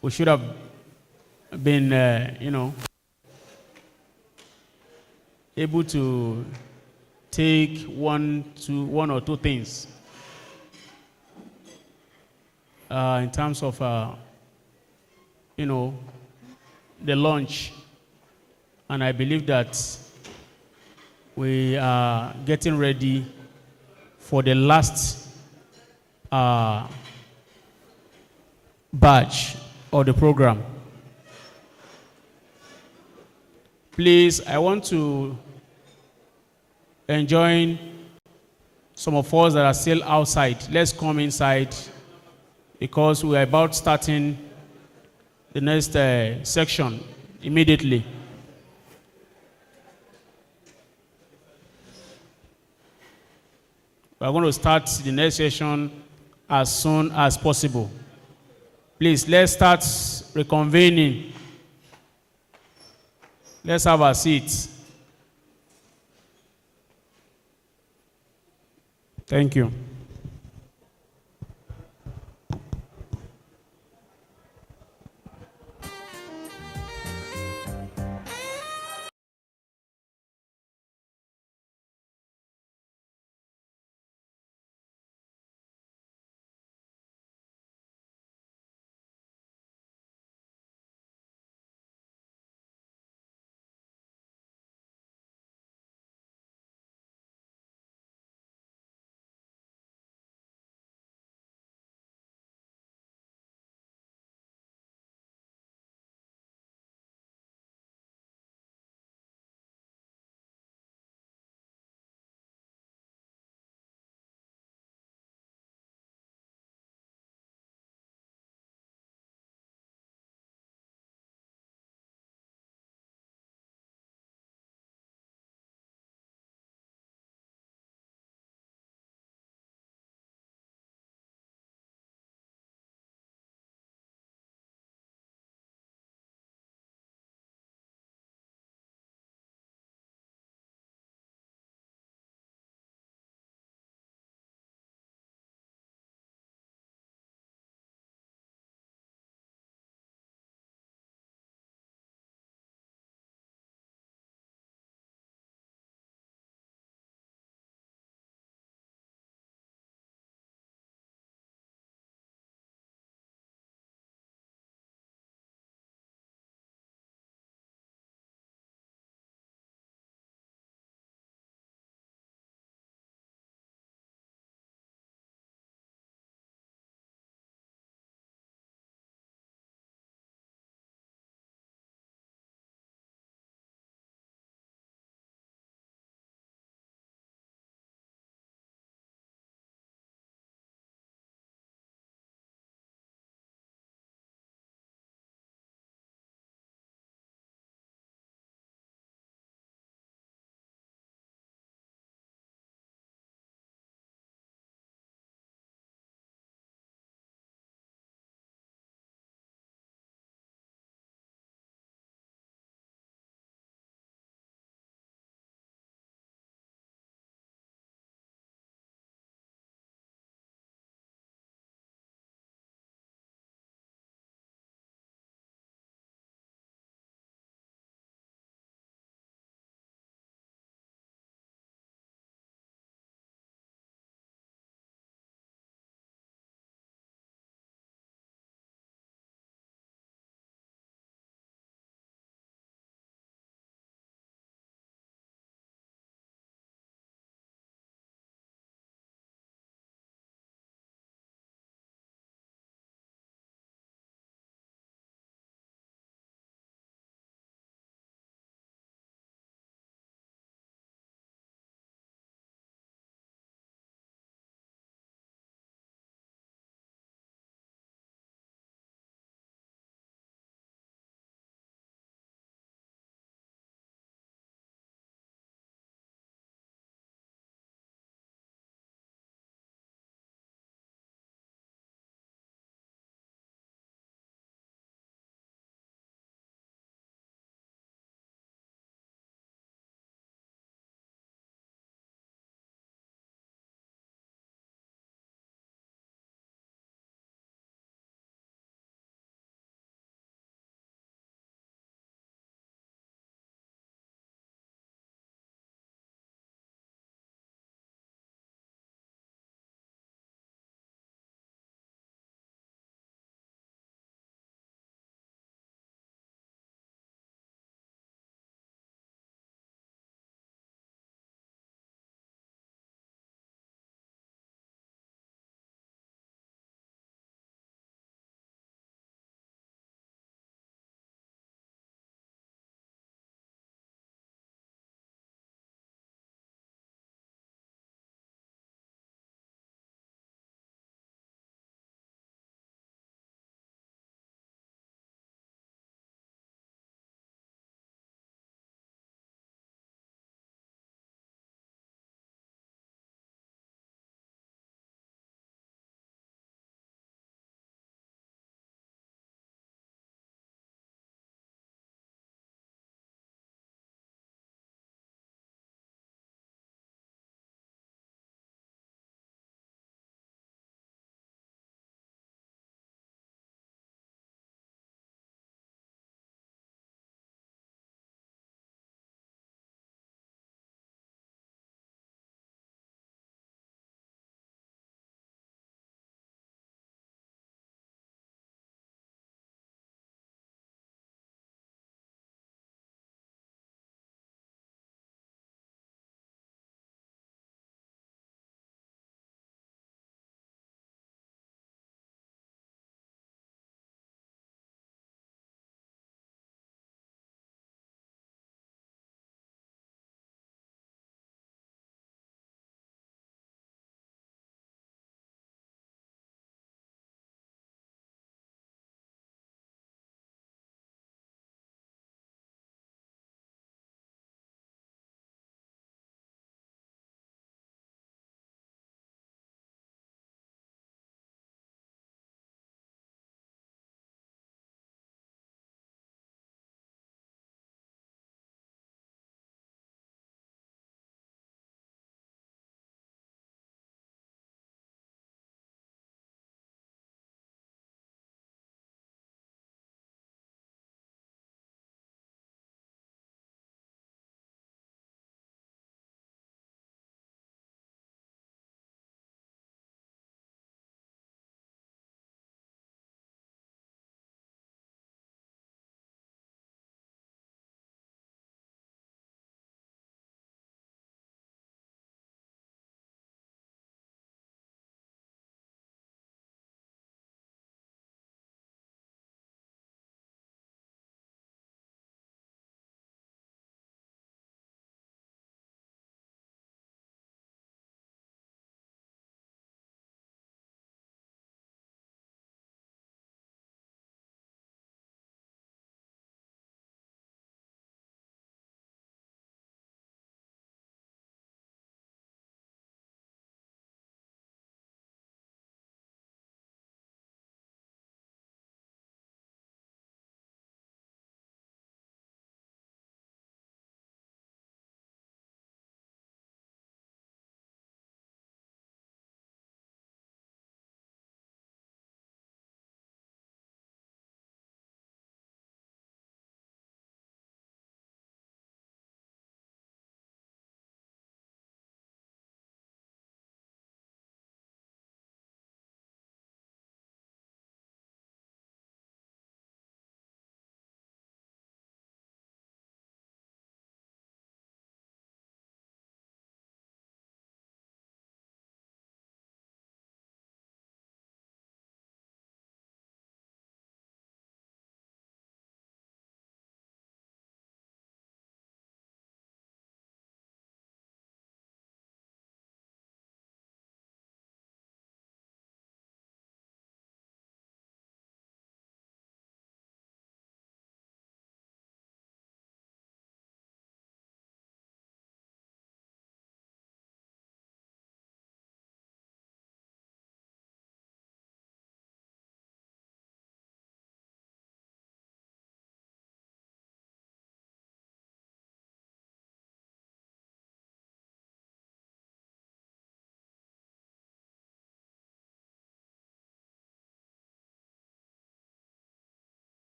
we should have been, able to take one or two things in terms of, the launch. And I believe that we are getting ready for the last batch of the program. Please, I want to enjoin some of us that are still outside. Let's come inside because we are about starting the next section immediately. We are going to start the next session as soon as possible. Please, let's start reconvening. Let's have a seat. Thank you.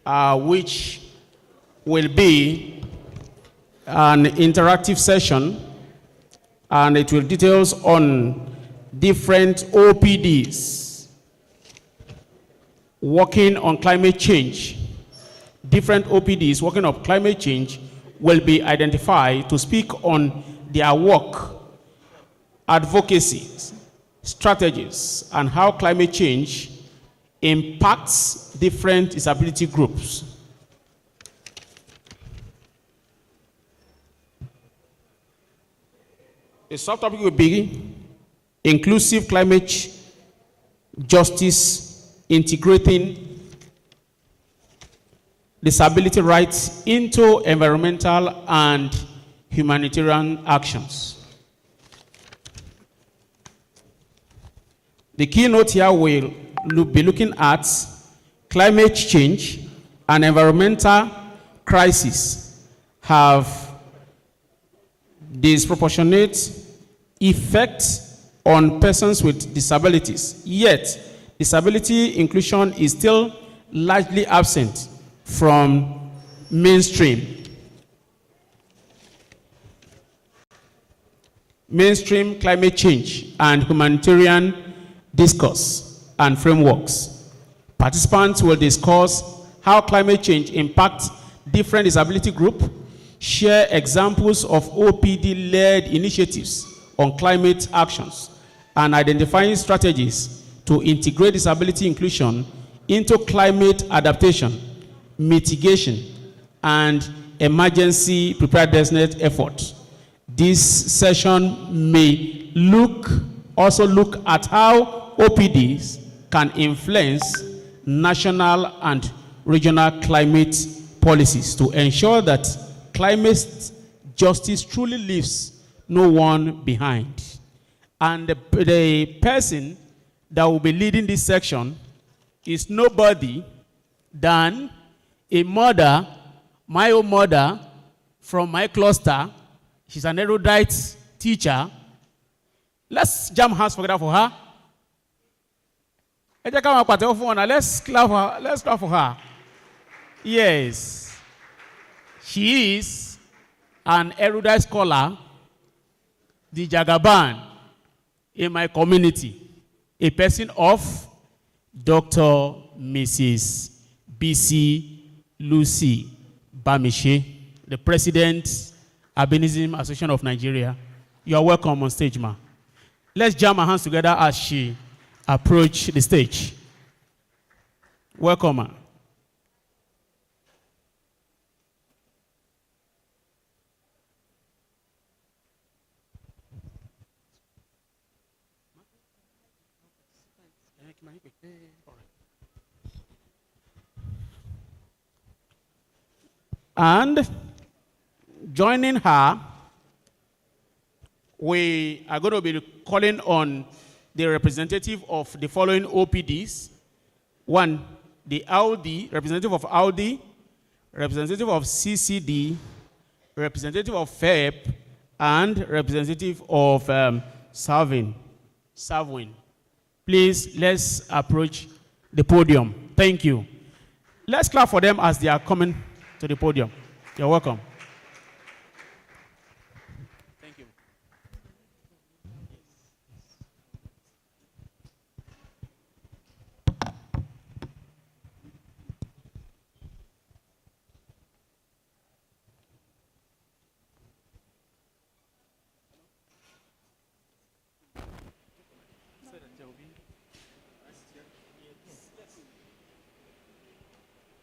which will be an interactive session, and it will details on different OPDs working on climate change. Different OPDs working on climate change will be identified to speak on their work, advocacy, strategies, and how climate change impacts different disability groups. The subtopic will be inclusive climate justice, integrating disability rights into environmental and humanitarian actions. The keynote here will be looking at climate change and environmental crisis have disproportionate effects on persons with disabilities, yet disability inclusion is still largely absent from mainstream climate change and humanitarian discourse and frameworks. Participants will discuss how climate change impacts different disability groups, share examples of OPD-led initiatives on climate actions, and identifying strategies to integrate disability inclusion into climate adaptation, mitigation, and emergency preparedness efforts. This session may also look at how OPDs can influence national and regional climate policies to ensure that climate justice truly leaves no one behind. And the person that will be leading this section is nobody than a mother, my own mother, from my cluster. She's an erudite teacher. Let's jam hands together for her. Let's clap for her. Yes. She is an erudite scholar, the Jagaban in my community, a person of Dr. Mrs. B.C. Lucy Bamiche, the President, Albinism Association of Nigeria. You are welcome on stage, ma. Let's jam our hands together as she approaches the stage. Welcome, ma. And joining her, we are going to be calling on the representative of the following OPDs. One, the Audi, representative of Audi, representative of CCD, representative of FEP, and representative of Savin. Please, let's approach the podium. Thank you. Let's clap for them as they are coming to the podium. You're welcome. Thank you.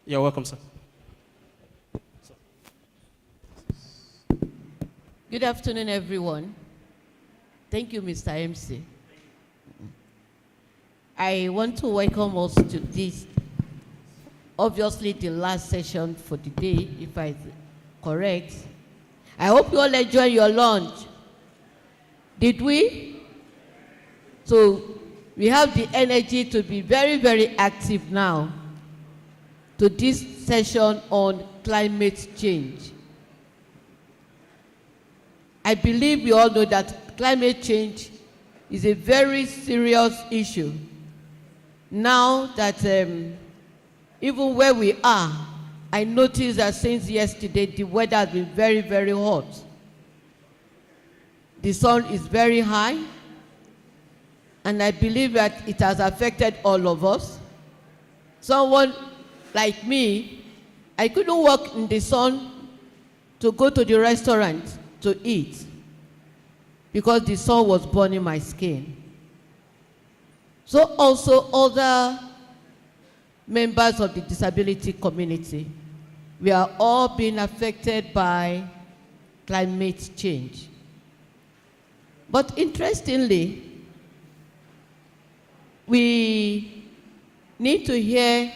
You're welcome, sir. Good afternoon, everyone. Thank you, Mr. MC. I want to welcome us to this, obviously the last session for the day, if I'm correct. I hope you all enjoy your lunch. Did we? So we have the energy to be very, very active now to this session on climate change. I believe we all know that climate change is a very serious issue. Now that even where we are, I noticed that since yesterday, the weather has been very, very hot. The sun is very high, and I believe that it has affected all of us. Someone like me, I couldn't walk in the sun to go to the restaurant to eat because the sun was burning my skin. So also other members of the disability community, we are all being affected by climate change. But interestingly, we need to hear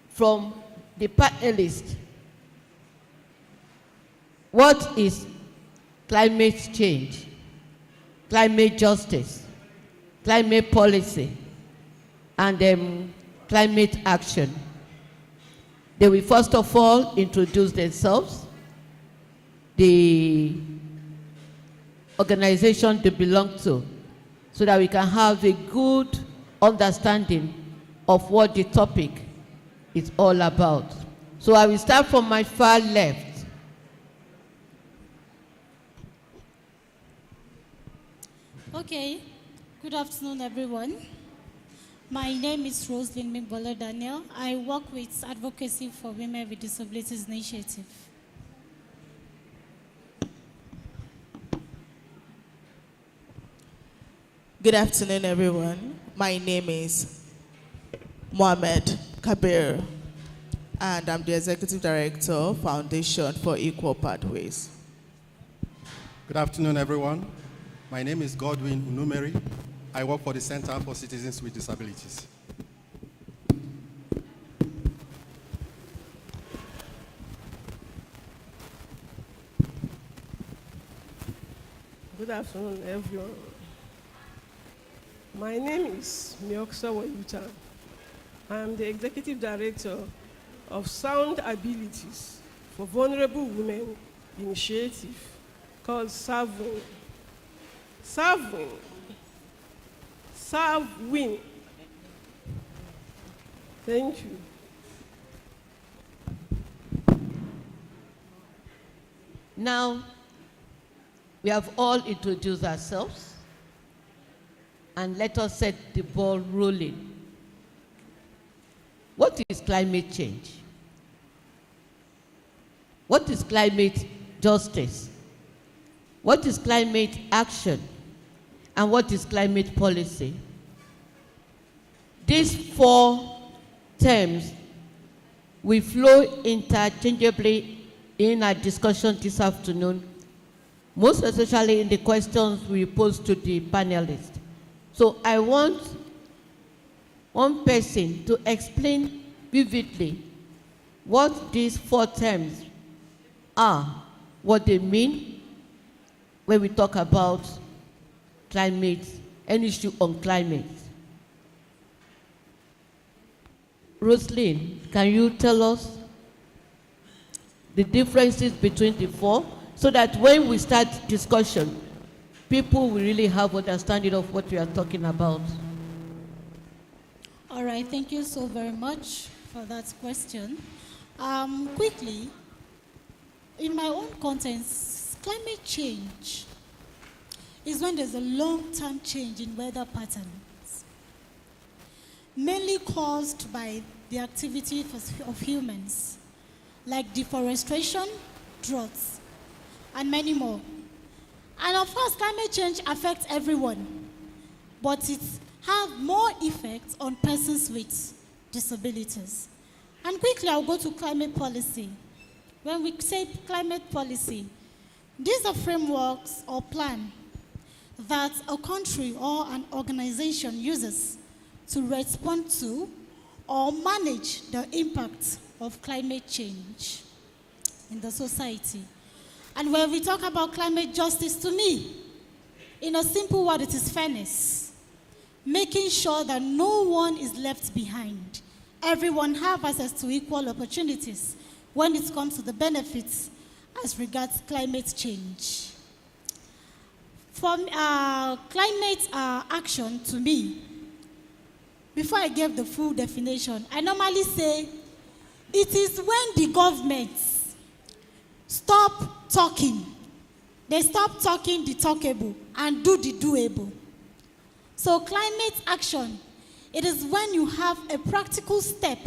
from the panelists what is climate change, climate justice, climate policy, and climate action. They will first of all introduce themselves, the organization they belong to, so that we can have a good understanding of what the topic is all about. So I will start from my far left. Okay, good afternoon, everyone. My name is Roslyn Mingbola Daniel. I work with Advocacy for Women with Disabilities Initiative. Good afternoon, everyone. My name is Mohamed Kabir, and I'm the Executive Director, Foundation for Equal Pathways. Good afternoon, everyone. My name is Godwin Unumeri. I work for the Center for Citizens with Disabilities. Good afternoon, everyone. My name is Mioksa Wayuta. I am the Executive Director of Sound Abilities for Vulnerable Women initiative called SAVWIN. SAVWIN. Thank you. Now, we have all introduced ourselves, and let us set the ball rolling. What is climate change? What is climate justice? What is climate action? And what is climate policy? These four terms will flow interchangeably in our discussion this afternoon, most especially in the questions we pose to the panelists. So I want one person to explain vividly what these four terms are, what they mean when we talk about climate, an issue on climate. Roslyn, can you tell us the differences between the four so that when we start discussion, people will really have understanding of what we are talking about? All right, thank you so very much for that question. Quickly, in my own context, climate change is when there's a long-term change in weather patterns, mainly caused by the activity of humans, like deforestation, droughts, and many more. And of course, climate change affects everyone, but it has more effects on persons with disabilities. And quickly, I'll go to climate policy. When we say climate policy, these are frameworks or plans that a country or an organization uses to respond to or manage the impact of climate change in the society. And when we talk about climate justice, to me, in a simple word, it is fairness. Making sure that no one is left behind. Everyone has access to equal opportunities when it comes to the benefits as regards climate change. From climate action, to me, before I give the full definition, I normally say it is when the government stop talking. They stop talking the talkable and do the doable. So climate action, it is when you have a practical step,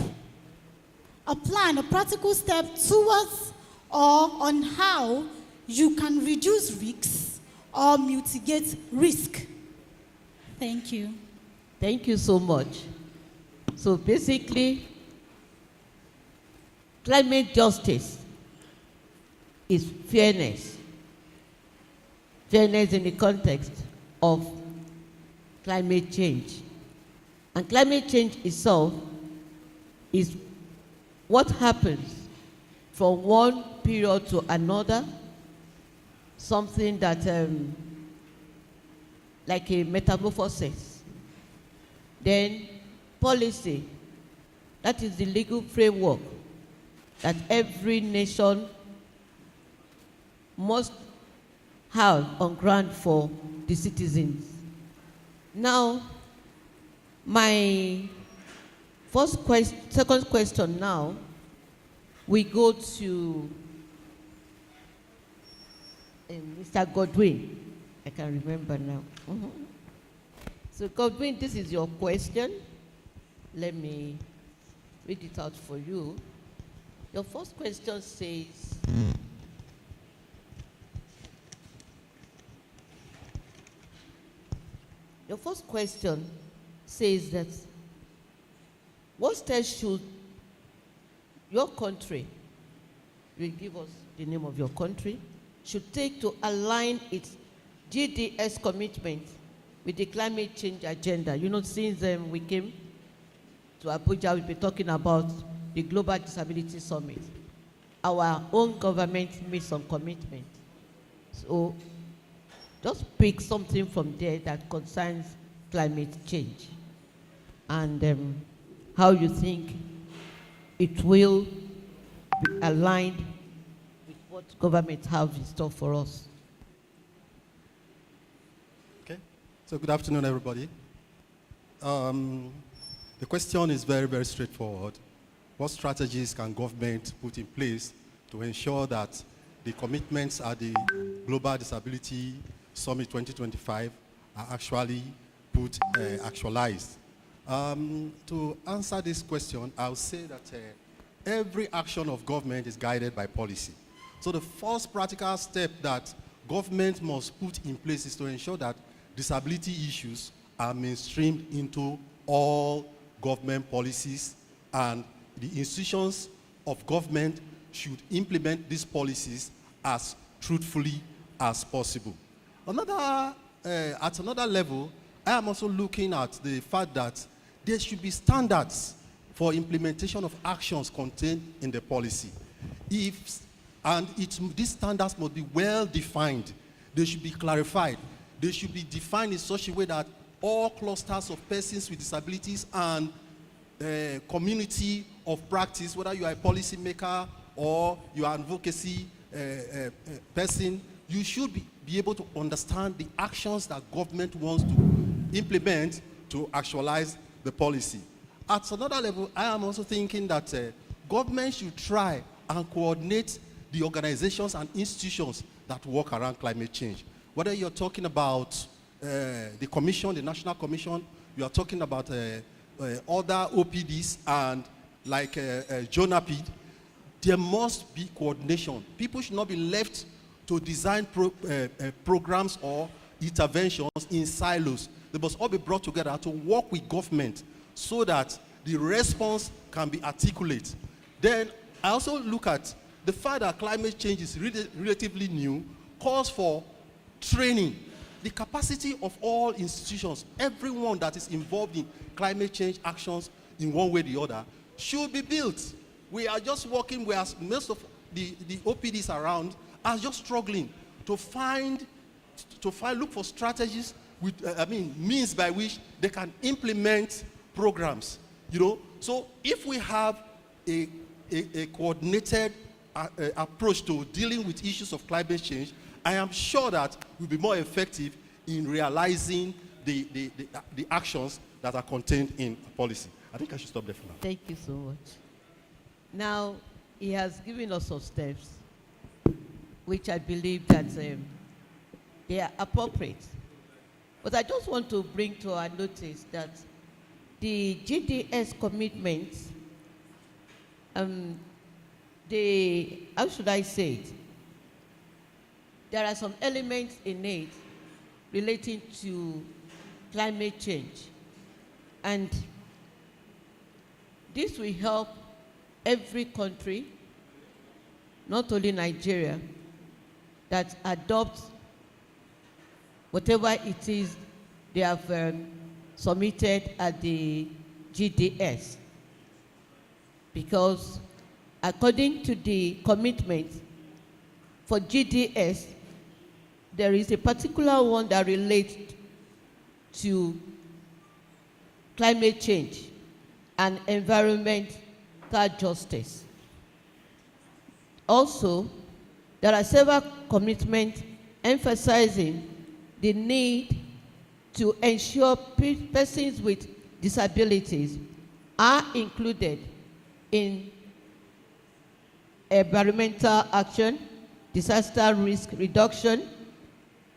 a plan, a practical step towards or on how you can reduce risks or mitigate risk. Thank you. Thank you so much. So basically, climate justice is fairness. Fairness in the context of climate change. And climate change itself is what happens from one period to another, something that, like a metamorphosis. Then policy, that is the legal framework that every nation must have on ground for the citizens. Now, my second question now, we go to Mr. Godwin. I can remember now. So Godwin, this is your question. Let me read it out for you. Your first question says, your first question says that what steps should your country, you will give us the name of your country, should take to align its GDS commitment with the climate change agenda? You know, since we came to Abuja, we've been talking about the Global Disability Summit. Our own government made some commitment. So just pick something from there that concerns climate change and how you think it will be aligned with what government have in store for us. Okay, so good afternoon, everybody. The question is very, very straightforward. What strategies can government put in place to ensure that the commitments at the Global Disability Summit 2025 are actually actualized? To answer this question, I'll say that every action of government is guided by policy. So the first practical step that government must put in place is to ensure that disability issues are mainstreamed into all government policies, and the institutions of government should implement these policies as truthfully as possible. At another level, I am also looking at the fact that there should be standards for implementation of actions contained in the policy. These standards must be well defined. They should be clarified. They should be defined in such a way that all clusters of persons with disabilities and community of practice, whether you are a policy maker or you are an advocacy person, you should be able to understand the actions that government wants to implement to actualize the policy. At another level, I am also thinking that government should try and coordinate the organizations and institutions that work around climate change. Whether you're talking about the commission, the National Commission, you are talking about other OPDs and like JONAPID, there must be coordination. People should not be left to design programs or interventions in silos. They must all be brought together to work with government so that the response can be articulate. Then I also look at the fact that climate change is relatively new, calls for training. The capacity of all institutions, everyone that is involved in climate change actions in one way or the other, should be built. We are just working, whereas most of the OPDs around are just struggling to look for strategies with, means by which they can implement programs, you know. So if we have a coordinated approach to dealing with issues of climate change, I am sure that we'll be more effective in realizing the actions that are contained in policy. I think I should stop there for now. Thank you so much. Now, he has given us some steps, which I believe that they are appropriate. But I just want to bring to our notice that the GDS commitments, how should I say it? There are some elements in it relating to climate change. And this will help every country, not only Nigeria, that adopts whatever it is they have submitted at the GDS. Because according to the commitment for GDS, there is a particular one that relates to climate change and environmental justice. Also, there are several commitments emphasizing the need to ensure persons with disabilities are included in environmental action, disaster risk reduction,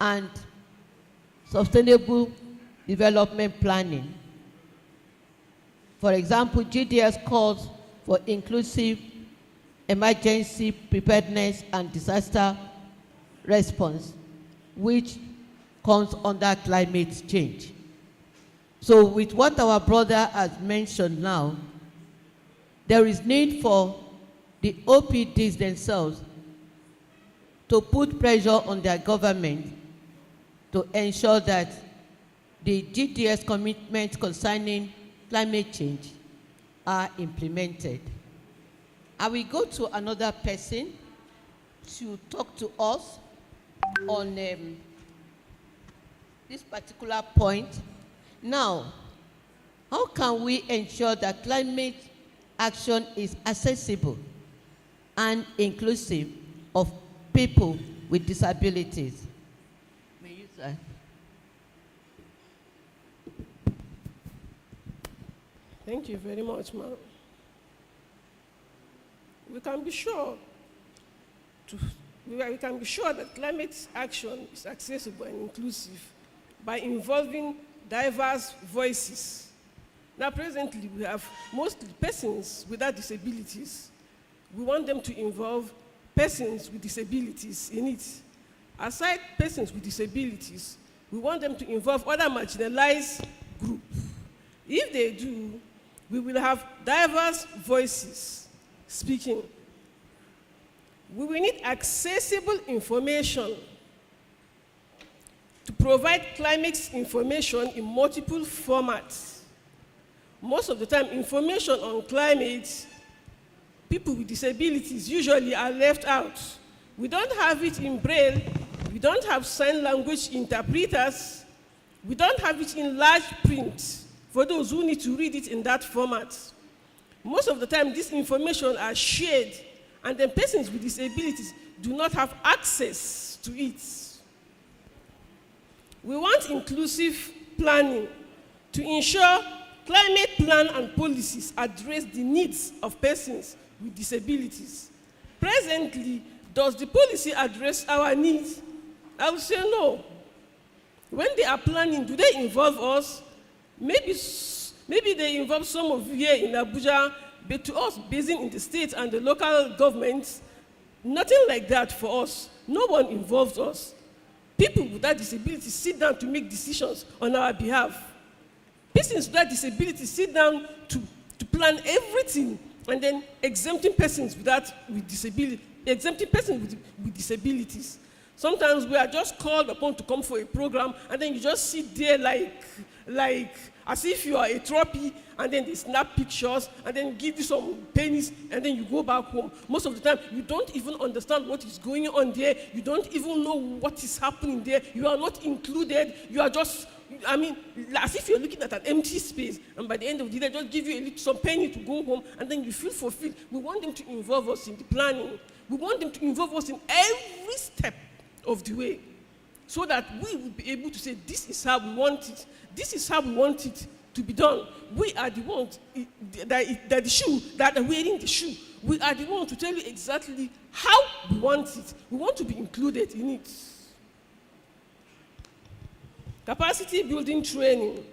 and sustainable development planning. For example, GDS calls for inclusive emergency preparedness and disaster response, which comes under climate change. So with what our brother has mentioned now, there is need for the OPDs themselves to put pressure on their government to ensure that the GDS commitments concerning climate change are implemented. I will go to another person to talk to us on this particular point. Now, how can we ensure that climate action is accessible and inclusive of people with disabilities? May you, sir? Thank you very much, ma'am. We can be sure that climate action is accessible and inclusive by involving diverse voices. Now, presently, we have mostly persons without disabilities. We want them to involve persons with disabilities in it. Aside persons with disabilities, we want them to involve other marginalized groups. If they do, we will have diverse voices speaking. We will need accessible information to provide climate information in multiple formats. Most of the time, information on climate, people with disabilities usually are left out. We don't have it in Braille, we don't have sign language interpreters, we don't have it in large print for those who need to read it in that format. Most of the time, this information are shared, and then persons with disabilities do not have access to it. We want inclusive planning to ensure climate plan and policies address the needs of persons with disabilities. Presently, does the policy address our needs? I would say no. When they are planning, do they involve us? Maybe they involve some of you here in Abuja, but to us, based in the state and the local governments, nothing like that for us. No one involves us. People without disabilities sit down to make decisions on our behalf. Persons without disabilities sit down to plan everything, and then exempting persons with disabilities. Sometimes we are just called upon to come for a program, and then you just sit there like as if you are a trophy, and then they snap pictures, and then give you some pennies, and then you go back home. Most of the time, you don't even understand what is going on there. You don't even know what is happening there. You are not included. You are just, as if you're looking at an empty space, and by the end of the day, just give you some penny to go home, and then you feel fulfilled. We want them to involve us in the planning. We want them to involve us in every step of the way, so that we will be able to say, this is how we want it. This is how we want it to be done. We are the ones that are wearing the shoe. We are the ones to tell you exactly how we want it. We want to be included in it. Capacity building training.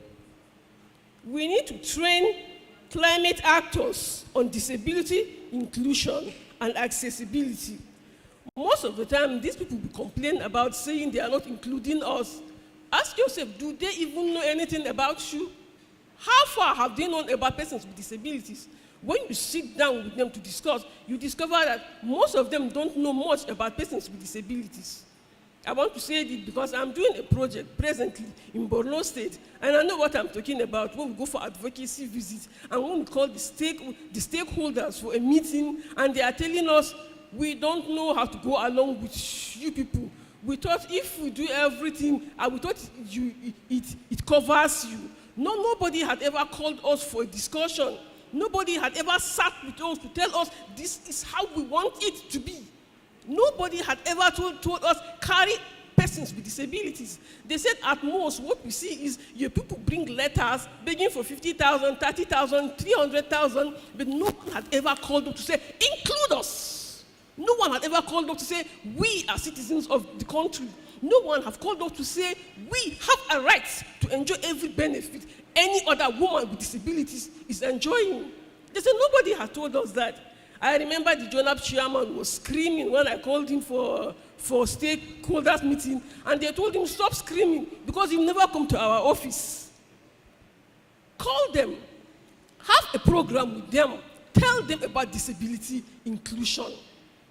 We need to train climate actors on disability, inclusion, and accessibility. Most of the time, these people will complain about saying they are not including us. Ask yourself, do they even know anything about you? How far have they known about persons with disabilities? When you sit down with them to discuss, you discover that most of them don't know much about persons with disabilities. I want to say this because I'm doing a project presently in Borno State, and I know what I'm talking about when we go for advocacy visits, and when we call the stakeholders for a meeting, and they are telling us, we don't know how to go along with you people. We thought if we do everything, we thought it covers you. No, nobody had ever called us for a discussion. Nobody had ever sat with us to tell us this is how we want it to be. Nobody had ever told us carry persons with disabilities. They said at most what we see is your people bring letters begging for 50,000, 30,000, 300,000, but no one had ever called us to say include us. No one had ever called us to say we are citizens of the country. No one have called us to say we have a right to enjoy every benefit any other woman with disabilities is enjoying. They said nobody had told us that. I remember the JONAP chairman was screaming when I called him for stakeholders meeting, and they told him stop screaming because he'll never come to our office. Call them, have a program with them, tell them about disability inclusion.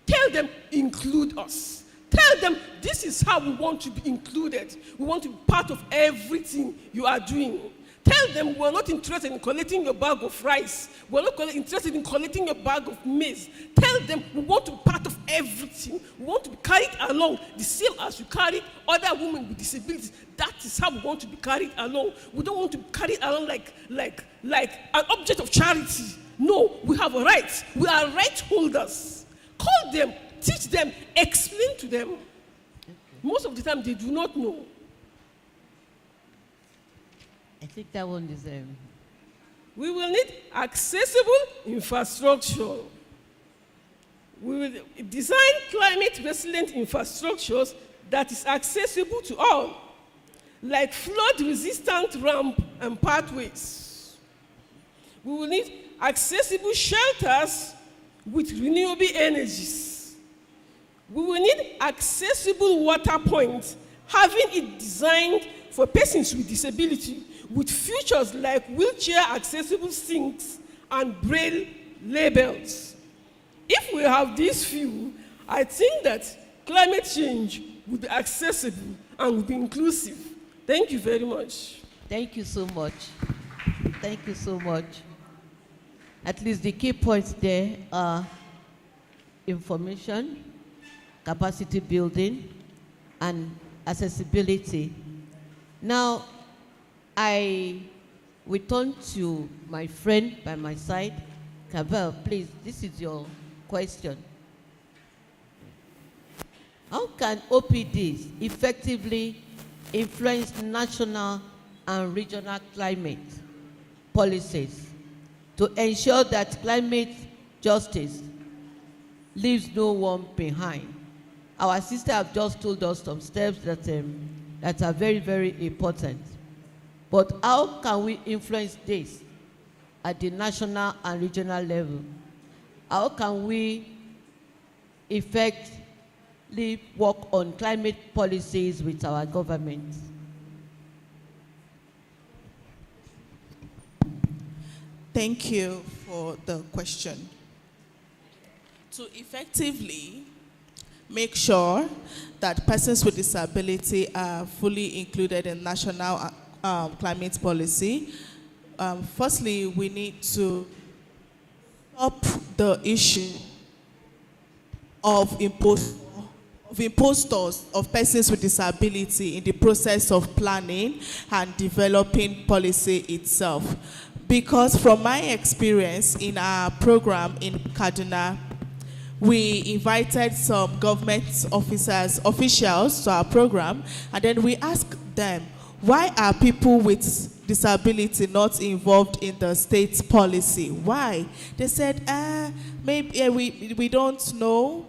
Tell them include us. Tell them this is how we want to be included. We want to be part of everything you are doing. Tell them we're not interested in collecting your bag of rice. We're not interested in collecting your bag of maize. Tell them we want to be part of everything. We want to be carried along the same as you carry other women with disabilities. That is how we want to be carried along. We don't want to be carried along like an object of charity. No, we have a right. We are right holders. Call them, teach them, explain to them. Most of the time they do not know. I think that one is We will need accessible infrastructure. We will design climate resilient infrastructures that is accessible to all, like flood resistant ramp and pathways. We will need accessible shelters with renewable energies. We will need accessible water points, having it designed for persons with disability, with features like wheelchair accessible sinks and braille labels. If we have these few, I think that climate change will be accessible and will be inclusive. Thank you very much. Thank you so much. Thank you so much. At least the key points there are information, capacity building, and accessibility. Now, I will turn to my friend by my side. Cabell, please, this is your question. How can OPDs effectively influence national and regional climate policies to ensure that climate justice leaves no one behind? Our sister have just told us some steps that are very, very important. But how can we influence this at the national and regional level? How can we effectively work on climate policies with our government? Thank you for the question. To effectively make sure that persons with disability are fully included in national climate policy, firstly, we need to stop the issue of impostors of persons with disability in the process of planning and developing policy itself. Because from my experience in our program in Kaduna, we invited some government officials to our program, and then we asked them, why are people with disability not involved in the state's policy. Why? They said, maybe we don't know.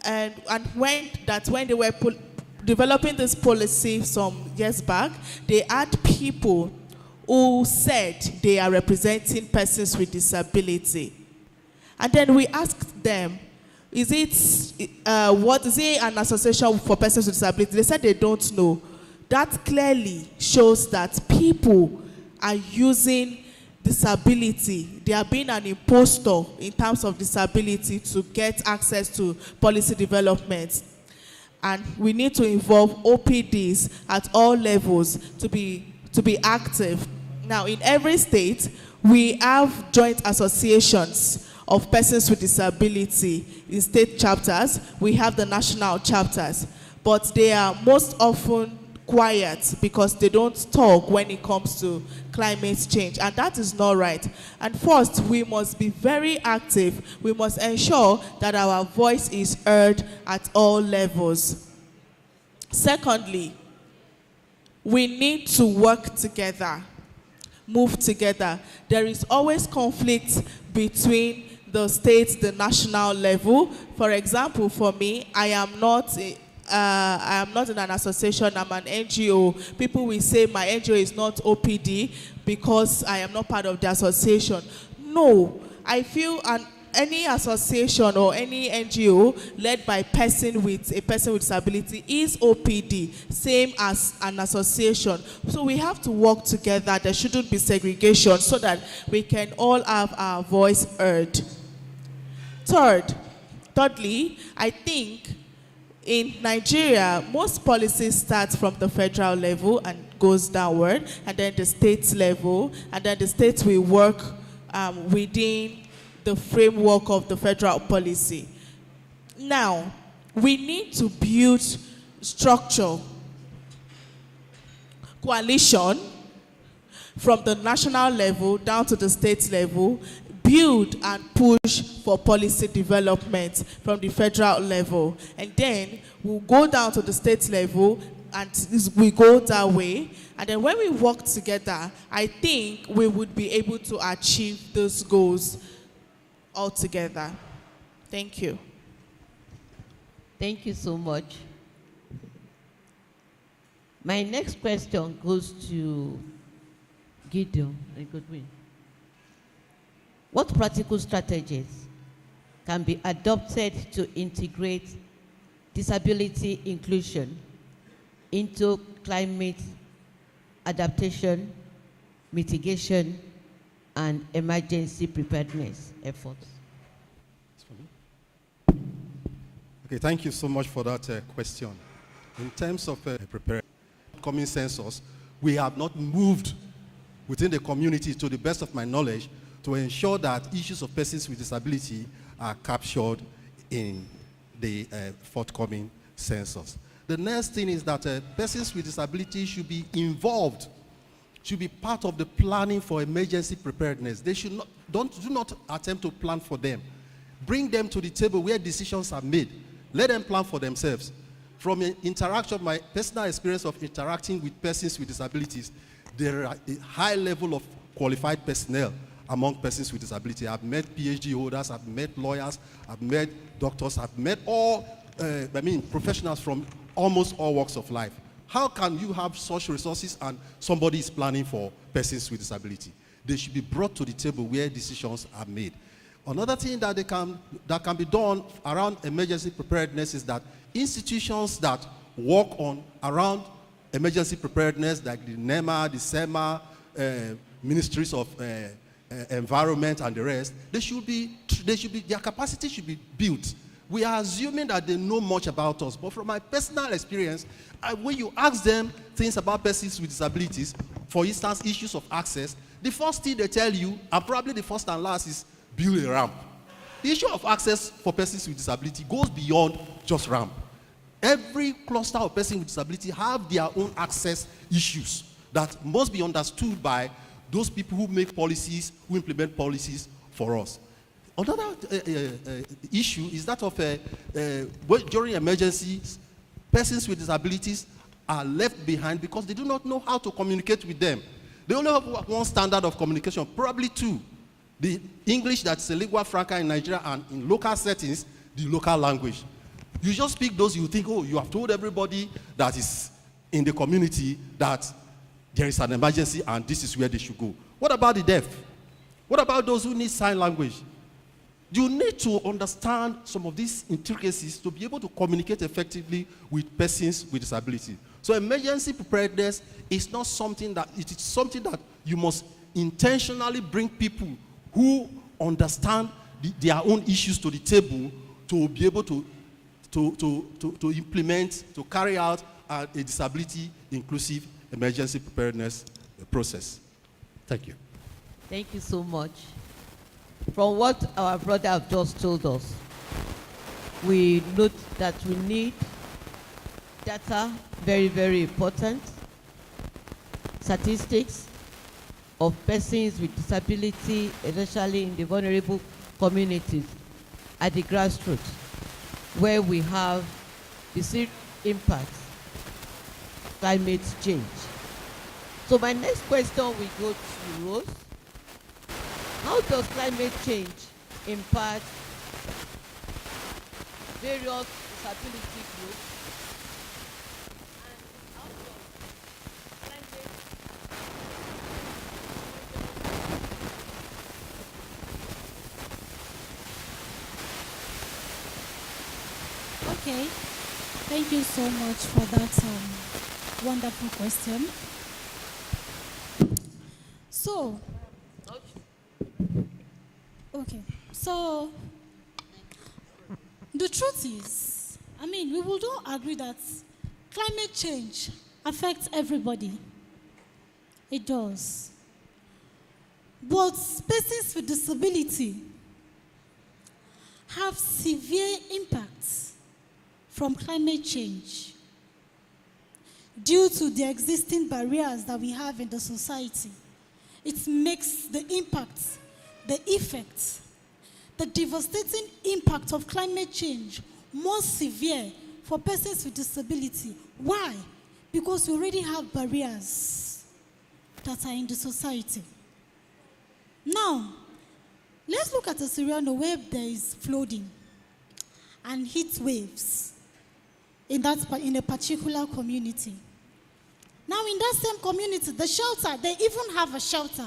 And when they were developing this policy some years back, they had people who said they are representing persons with disability. And then we asked them, is it an association for persons with disability? They said they don't know. That clearly shows that people are using disability. They are being an impostor in terms of disability to get access to policy development. And we need to involve OPDs at all levels to be active. Now, in every state, we have joint associations of persons with disability. In state chapters, we have the national chapters, but they are most often quiet because they don't talk when it comes to climate change, and that is not right. And first, we must be very active. We must ensure that our voice is heard at all levels. Secondly, we need to work together, move together. There is always conflict between the state, the national level. For example, for me, I am not in an association, I'm an NGO. People will say my NGO is not OPD because I am not part of the association. No, I feel any association or any NGO led by a person with disability is OPD, same as an association. So we have to work together. There shouldn't be segregation so that we can all have our voice heard. Thirdly, I think in Nigeria, most policies start from the federal level and goes downward, and then the state level, and then the states will work within the framework of the federal policy. Now, we need to build structure, coalition from the national level down to the state level, build and push for policy development from the federal level. And then we'll go down to the state level and we go that way. And then when we work together, I think we would be able to achieve those goals all together. Thank you. Thank you so much. My next question goes to Gideon Godwin. What practical strategies can be adopted to integrate disability inclusion into climate adaptation, mitigation, and emergency preparedness efforts? Okay, thank you so much for that question. In terms of preparing upcoming census, we have not moved within the community, to the best of my knowledge, to ensure that issues of persons with disability are captured in the forthcoming census. The next thing is that persons with disability should be involved, should be part of the planning for emergency preparedness. They should do not attempt to plan for them. Bring them to the table where decisions are made. Let them plan for themselves. From my personal experience of interacting with persons with disabilities, there are a high level of qualified personnel among persons with disability. I've met PhD holders, I've met lawyers, I've met doctors, I've met professionals from almost all walks of life. How can you have such resources and somebody is planning for persons with disability? They should be brought to the table where decisions are made. Another thing that can be done around emergency preparedness is that institutions that work around emergency preparedness, like the NEMA, the SEMA, ministries of environment and the rest, their capacity should be built. We are assuming that they know much about us, but from my personal experience, when you ask them things about persons with disabilities, for instance, issues of access, the first thing they tell you, and probably the first and last, is build a ramp. The issue of access for persons with disability goes beyond just ramp. Every cluster of persons with disability have their own access issues that must be understood by those people who make policies, who implement policies for us. Another issue is that of during emergencies, persons with disabilities are left behind because they do not know how to communicate with them. They only have one standard of communication, probably two. The English, that's a lingua franca in Nigeria, and in local settings, the local language. You just speak those, you think, oh, you have told everybody that is in the community that there is an emergency and this is where they should go. What about the deaf? What about those who need sign language? You need to understand some of these intricacies to be able to communicate effectively with persons with disability. So emergency preparedness is not something that, it is something that you must intentionally bring people who understand their own issues to the table to be able to implement, to carry out a disability inclusive emergency preparedness process. Thank you. Thank you so much. From what our brother have just told us, we note that we need data, very, very important, statistics of persons with disability, especially in the vulnerable communities at the grassroots, where we have the serious impact of climate change. So my next question will go to Rose. How does climate change impact various disability groups? Okay, thank you so much for that wonderful question. So, okay, so the truth is, I mean, we will all agree that climate change affects everybody. It does. But persons with disability have severe impacts from climate change due to the existing barriers that we have in the society. It makes the impact, the effect, the devastating impact of climate change more severe for persons with disability. Why? Because we already have barriers that are in the society. Now, let's look at a scenario where there is flooding and heat waves in a particular community. Now, in that same community, the shelter, they even have a shelter,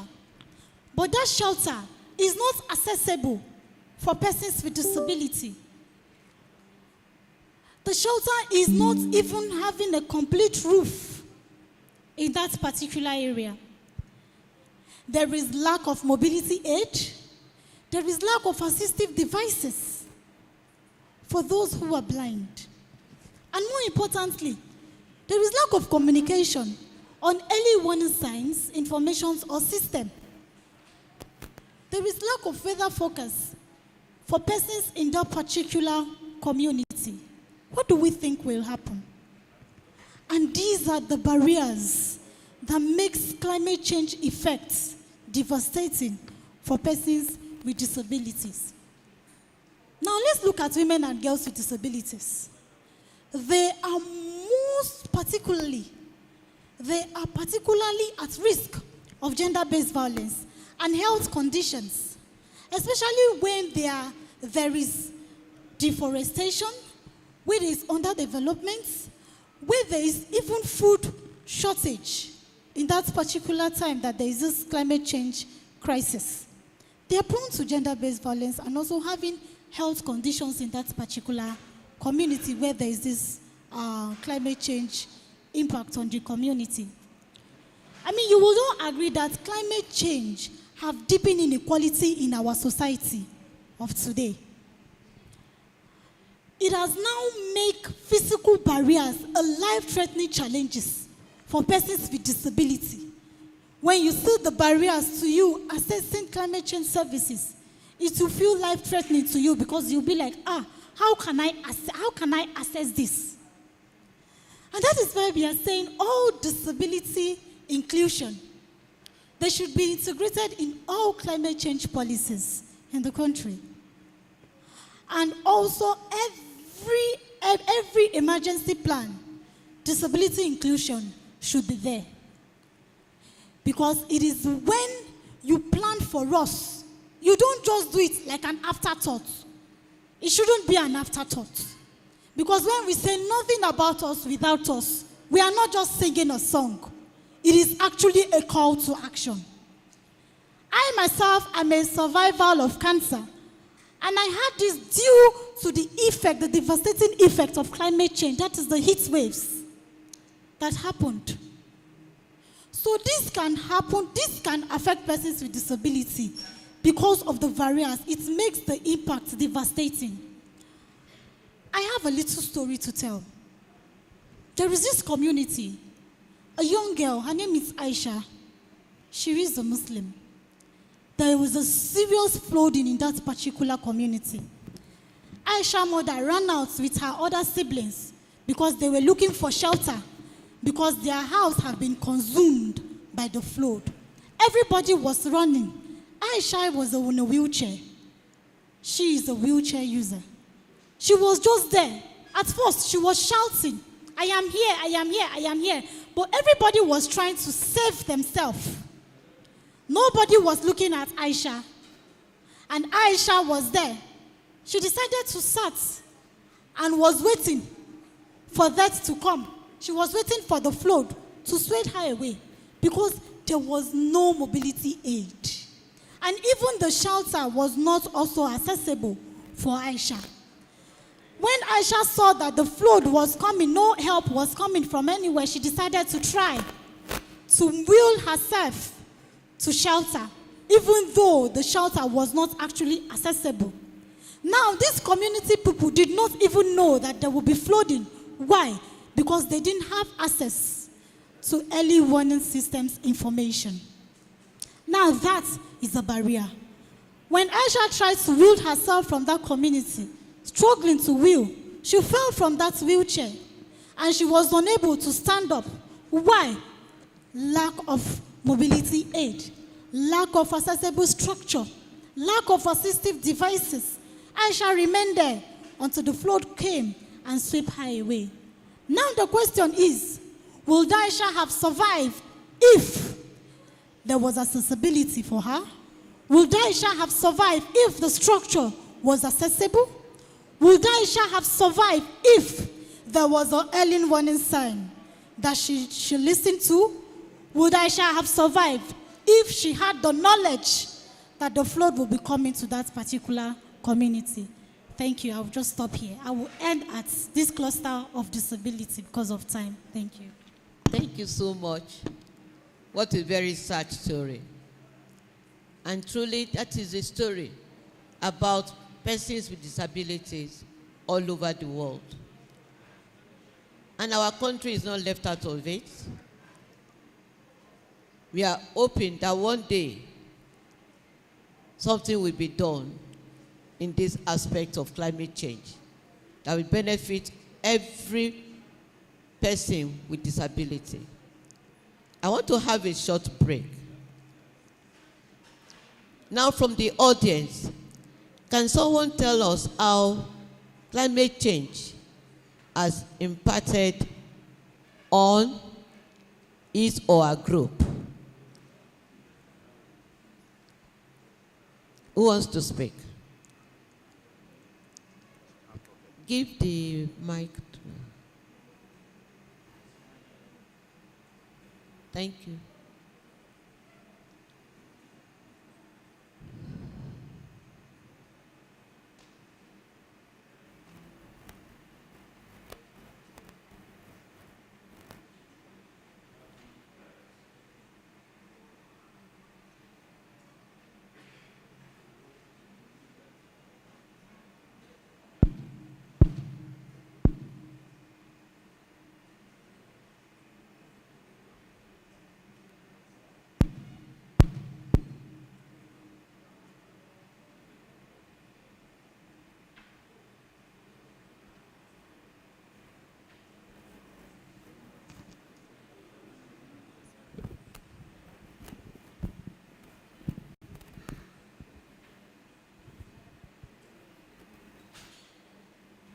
but that shelter is not accessible for persons with disability. The shelter is not even having a complete roof in that particular area. There is lack of mobility aid. There is lack of assistive devices for those who are blind. And more importantly, there is lack of communication on early warning signs, information, or system. There is lack of weather focus for persons in that particular community. What do we think will happen? And these are the barriers that makes climate change effects devastating for persons with disabilities. Now let's look at women and girls with disabilities. They are particularly at risk of gender-based violence and health conditions, especially when there is deforestation, where there is underdevelopment, where there is even food shortage in that particular time that there is this climate change crisis. They are prone to gender-based violence and also having health conditions in that particular community where there is this climate change impact on the community. I mean, you will all agree that climate change have deepened inequality in our society of today. It has now made physical barriers a life-threatening challenges for persons with disability. When you see the barriers to you accessing climate change services, it will feel life-threatening to you because you'll be like, how can I access this? And that is why we are saying all disability inclusion, they should be integrated in all climate change policies in the country. And also every emergency plan, disability inclusion should be there. Because it is when you plan for us, you don't just do it like an afterthought. It shouldn't be an afterthought. Because when we say nothing about us without us, we are not just singing a song. It is actually a call to action. I myself am a survivor of cancer. And I had this due to the effect, the devastating effect of climate change. That is the heat waves that happened. So this can happen, this can affect persons with disability because of the barriers. It makes the impact devastating. I have a little story to tell. There is this community, a young girl, her name is Aisha. She is a Muslim. There was a serious flooding in that particular community. Aisha's mother ran out with her other siblings because they were looking for shelter because their house had been consumed by the flood. Everybody was running. Aisha was in a wheelchair. She is a wheelchair user. She was just there. At first, she was shouting, I am here, I am here, I am here. But everybody was trying to save themselves. Nobody was looking at Aisha. And Aisha was there. She decided to sit and was waiting for that to come. She was waiting for the flood to sweep her away because there was no mobility aid. And even the shelter was not also accessible for Aisha. When Aisha saw that the flood was coming, no help was coming from anywhere, she decided to try to wheel herself to shelter, even though the shelter was not actually accessible. Now, these community people did not even know that there would be flooding. Why? Because they didn't have access to early warning systems information. Now, that is a barrier. When Aisha tried to wheel herself from that community, struggling to wheel, she fell from that wheelchair and she was unable to stand up. Why? Lack of mobility aid, lack of accessible structure, lack of assistive devices. Aisha remained there until the flood came and swept her away. Now the question is, will Aisha have survived if there was accessibility for her? Will Aisha have survived if the structure was accessible? Will Aisha have survived if there was an early warning sign that she listened to? Would Aisha have survived if she had the knowledge that the flood will be coming to that particular community? Thank you. I will just stop here. I will end at this cluster of disability because of time. Thank you. Thank you so much. What a very sad story. And truly, that is a story about persons with disabilities all over the world. And our country is not left out of it. We are hoping that one day something will be done in this aspect of climate change that will benefit every person with disability. I want to have a short break. Now from the audience, can someone tell us how climate change has impacted on his or her group? Who wants to speak? Give the mic to... Thank you.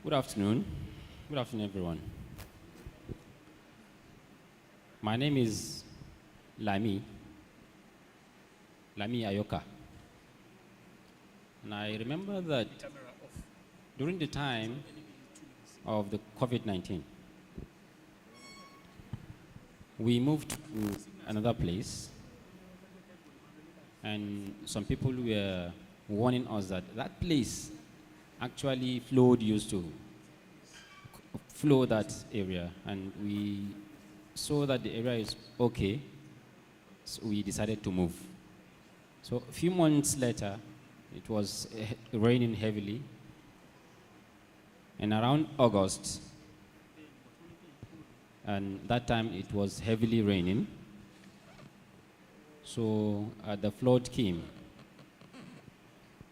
Good afternoon. Good afternoon, everyone. My name is Lami. Lami Ayoka. And I remember that during the time of the COVID-19, we moved to another place, and some people were warning us that that place actually used to flow that area, and we saw that the area is okay, so we decided to move. So a few months later, it was raining heavily, and around August, and that time it was heavily raining, so the flood came.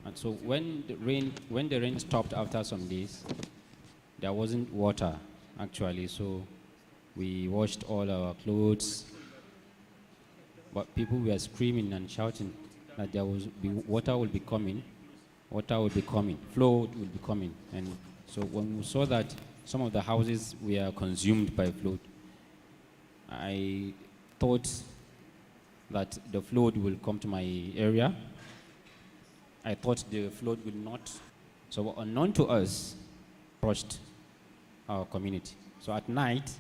And so when the rain stopped after some days, there wasn't water actually, so we washed all our clothes, but people were screaming and shouting that water will be coming, flood will be coming. And so when we saw that some of the houses were consumed by flood, I thought that the flood will come to my area. I thought the flood will not. So unknown to us, approached our community. So at night,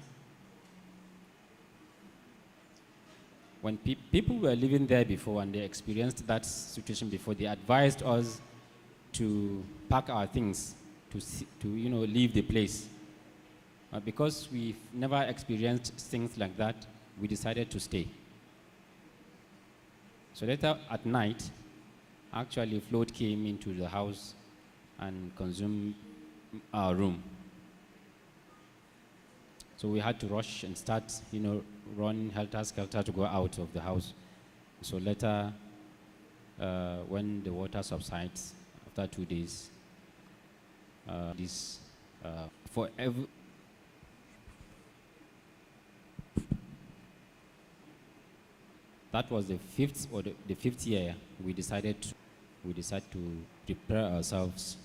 when people were living there before and they experienced that situation before, they advised us to pack our things, to leave the place. Because we've never experienced things like that, we decided to stay. So later at night, actually flood came into the house and consumed our room. So we had to rush and start, run helter-skelter to go out of the house. So later, when the water subsides, after 2 days, that was the fifth year we decided to prepare ourselves.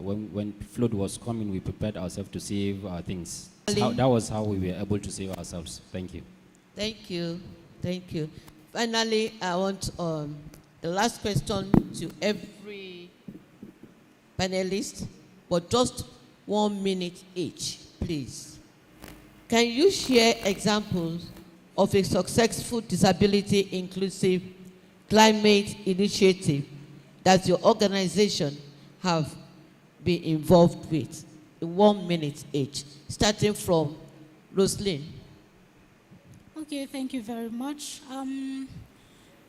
When flood was coming, we prepared ourselves to save our things. That was how we were able to save ourselves. Thank you. Thank you. Thank you. Finally, I want the last question to every panelist, but just 1 minute each, please. Can you share examples of a successful disability inclusive climate initiative that your organization have been involved with? 1 minute each, starting from Roslyn. Okay, thank you very much.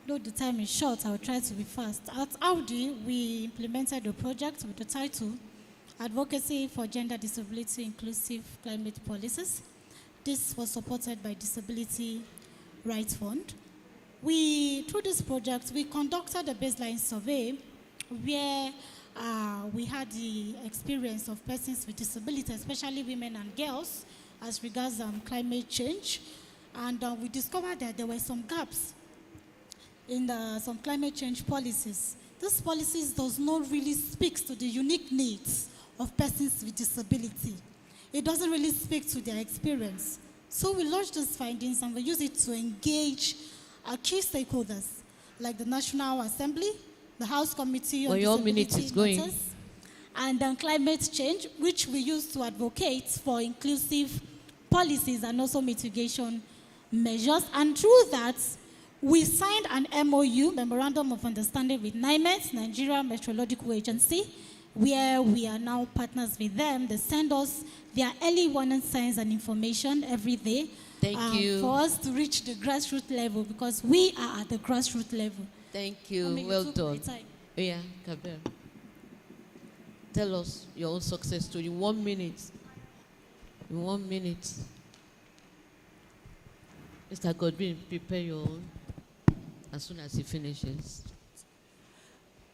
Though the time is short, I will try to be fast. At Audi, we implemented a project with the title Advocacy for Gender Disability Inclusive Climate Policies. This was supported by Disability Rights Fund. Through this project, we conducted a baseline survey where we had the experience of persons with disability, especially women and girls, as regards climate change. And we discovered that there were some gaps in some climate change policies. These policies does not really speak to the unique needs of persons with disability. It doesn't really speak to their experience. So we launched these findings and we use it to engage our key stakeholders, like the National Assembly, the House Committee on Disability Matters, and climate change, which we use to advocate for inclusive policies and also mitigation measures. And through that, we signed an MOU, Memorandum of Understanding, with NIMET, Nigeria Meteorological Agency, where we are now partners with them. They send us their early warning signs and information every day. Thank you. For us to reach the grassroots level, because we are at the grassroots level. Thank you. Well done. Yeah, Kabir. Tell us your own success story. 1 minute. In 1 minute. Mr. Godwin, prepare your own as soon as he finishes.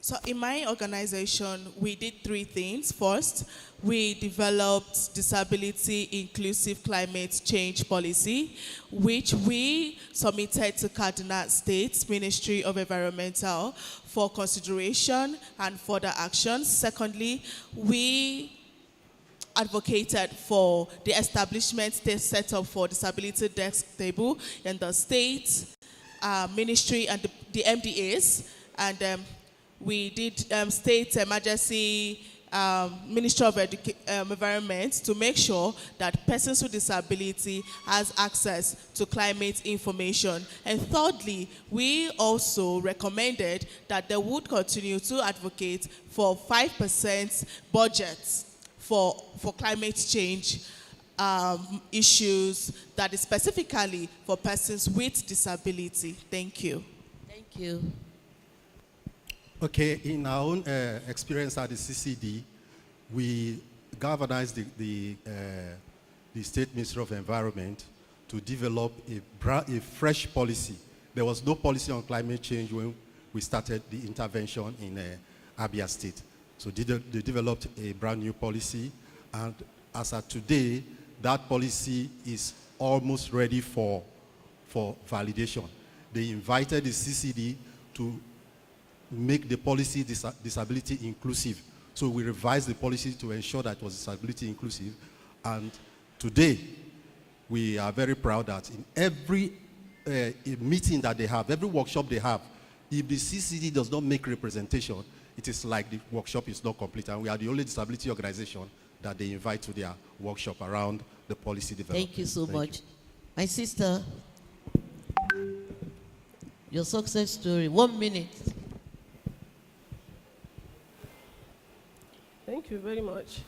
So in my organization, we did 3 things. First, we developed disability inclusive climate change policy, which we submitted to Kaduna State Ministry of Environmental for consideration and further action. Secondly, we advocated for the establishment set up for disability desk table in the state. ministry and the MDAs, and we did state emergency Ministry of Environment to make sure that persons with disability has access to climate information. And thirdly, we also recommended that they would continue to advocate for 5% budgets for climate change issues that is specifically for persons with disability. Thank you. Thank you. Okay, in our own experience at the CCD, we galvanized the State Ministry of Environment to develop a fresh policy. There was no policy on climate change when we started the intervention in Abia State. So they developed a brand new policy, and as of today, that policy is almost ready for validation. They invited the CCD to make the policy disability inclusive. So we revised the policy to ensure that it was disability inclusive. And today, we are very proud that in every meeting that they have, every workshop they have, if the CCD does not make representation, it is like the workshop is not complete. And we are the only disability organization that they invite to their workshop around the policy development. Thank you so much. My sister, your success story, 1 minute. Thank you very much.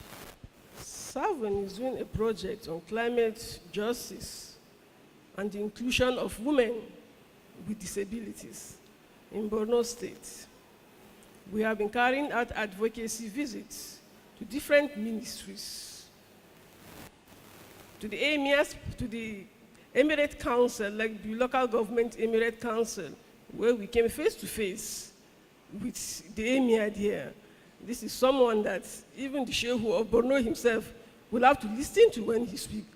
Savin is doing a project on climate justice and the inclusion of women with disabilities in Borno State. We have been carrying out advocacy visits to different ministries, to the emirs, to the Emirate Council, like the local government Emirate Council, where we came face to face with the emir there. This is someone that even the Shehu of Borno himself will have to listen to when he speaks.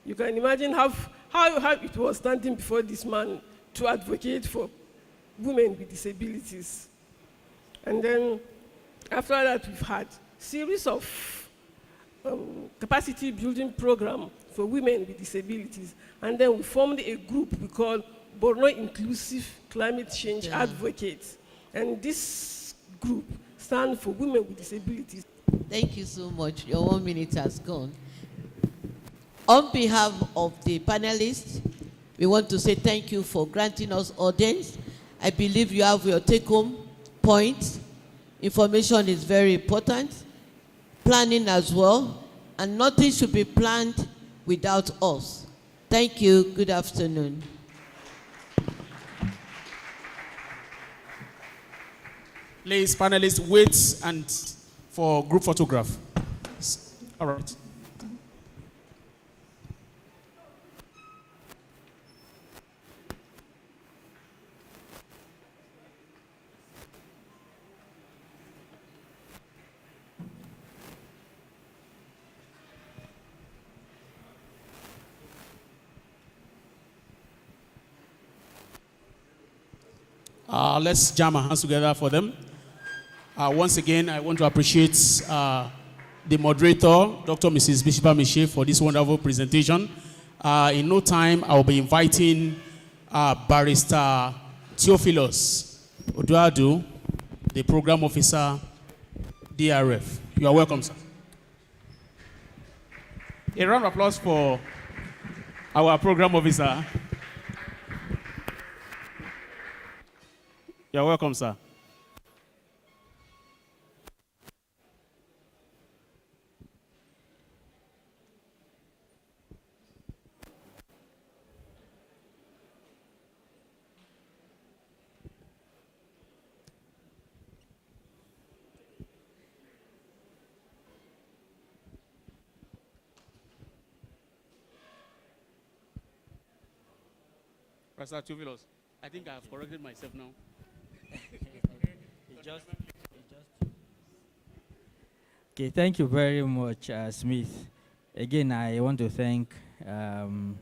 You can imagine how it was standing before this man to advocate for women with disabilities. And then after that, we've had a series of capacity building program for women with disabilities. And then we formed a group we call Borno Inclusive Climate Change Advocates. And this group stands for women with disabilities. Thank you so much. Your 1 minute has gone. On behalf of the panelists, we want to say thank you for granting us audience. I believe you have your take-home points. Information is very important. Planning as well. And nothing should be planned without us. Thank you. Good afternoon. Please, panelists, wait and for group photograph. All right. Let's jam our hands together for them. Once again, I want to appreciate the moderator, Dr. Mrs. Bishipa Miche, for this wonderful presentation. In no time, I will be inviting Barrister Theophilus Oduadu, the Program Officer, DRF. You are welcome, sir. A round of applause for our Program Officer. You are welcome, sir. Pastor Theophilus, I think I have corrected myself now. Okay, thank you very much, Smith. Again, I want to thank Madam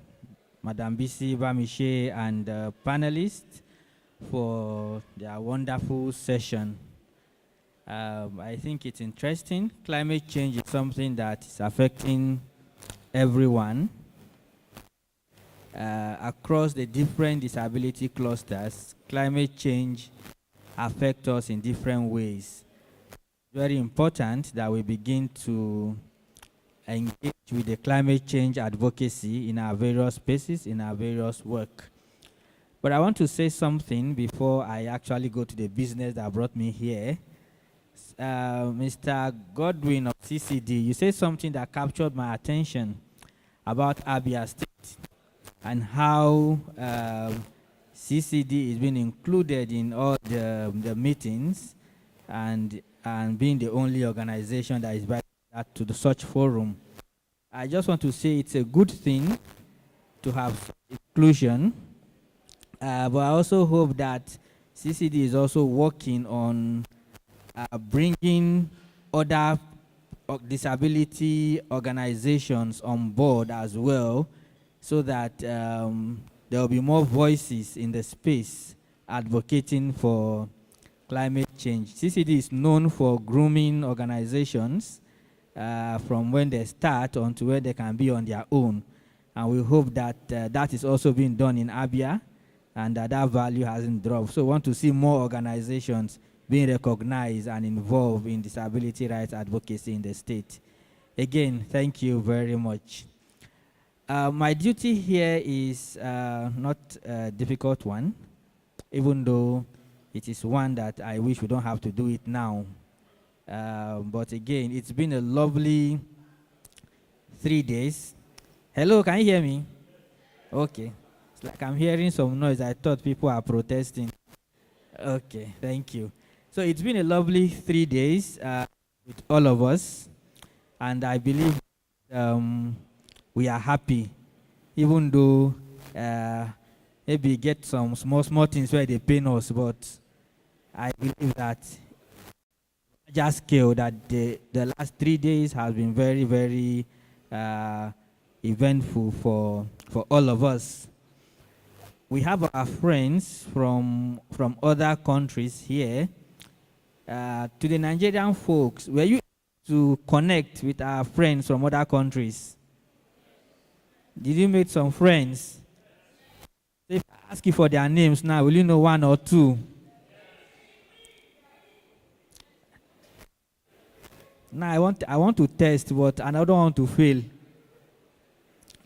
Bisi Bamiche and the panelists for their wonderful session. I think it's interesting. Climate change is something that is affecting everyone. across the different disability clusters, climate change affects us in different ways. Very important that we begin to engage with the climate change advocacy in our various spaces, in our various work. But I want to say something before I actually go to the business that brought me here. Mr. Godwin of CCD, you said something that captured my attention about Abia State and how CCD is being included in all the meetings and being the only organization that is invited to such forum. I just want to say it's a good thing to have inclusion, but I also hope that CCD is also working on bringing other disability organizations on board as well, so that there will be more voices in the space advocating for climate change. CCD is known for grooming organizations from when they start until where they can be on their own. And we hope that that is also being done in Abia and that value hasn't dropped. So we want to see more organizations being recognized and involved in disability rights advocacy in the state. Again, thank you very much. My duty here is not a difficult one, even though it is one that I wish we don't have to do it now. But again, it's been a lovely 3 days. Hello, can you hear me? Okay. It's like I'm hearing some noise. I thought people are protesting. Okay, thank you. So it's been a lovely 3 days with all of us. And I believe we are happy, even though maybe get some small things where they pain us, but I believe that larger scale that the last 3 days has been very, very eventful for all of us. We have our friends from other countries here. To the Nigerian folks, were you able to connect with our friends from other countries? Did you make some friends? If I ask you for their names now, will you know one or two? Now I want to test, but I don't want to fail.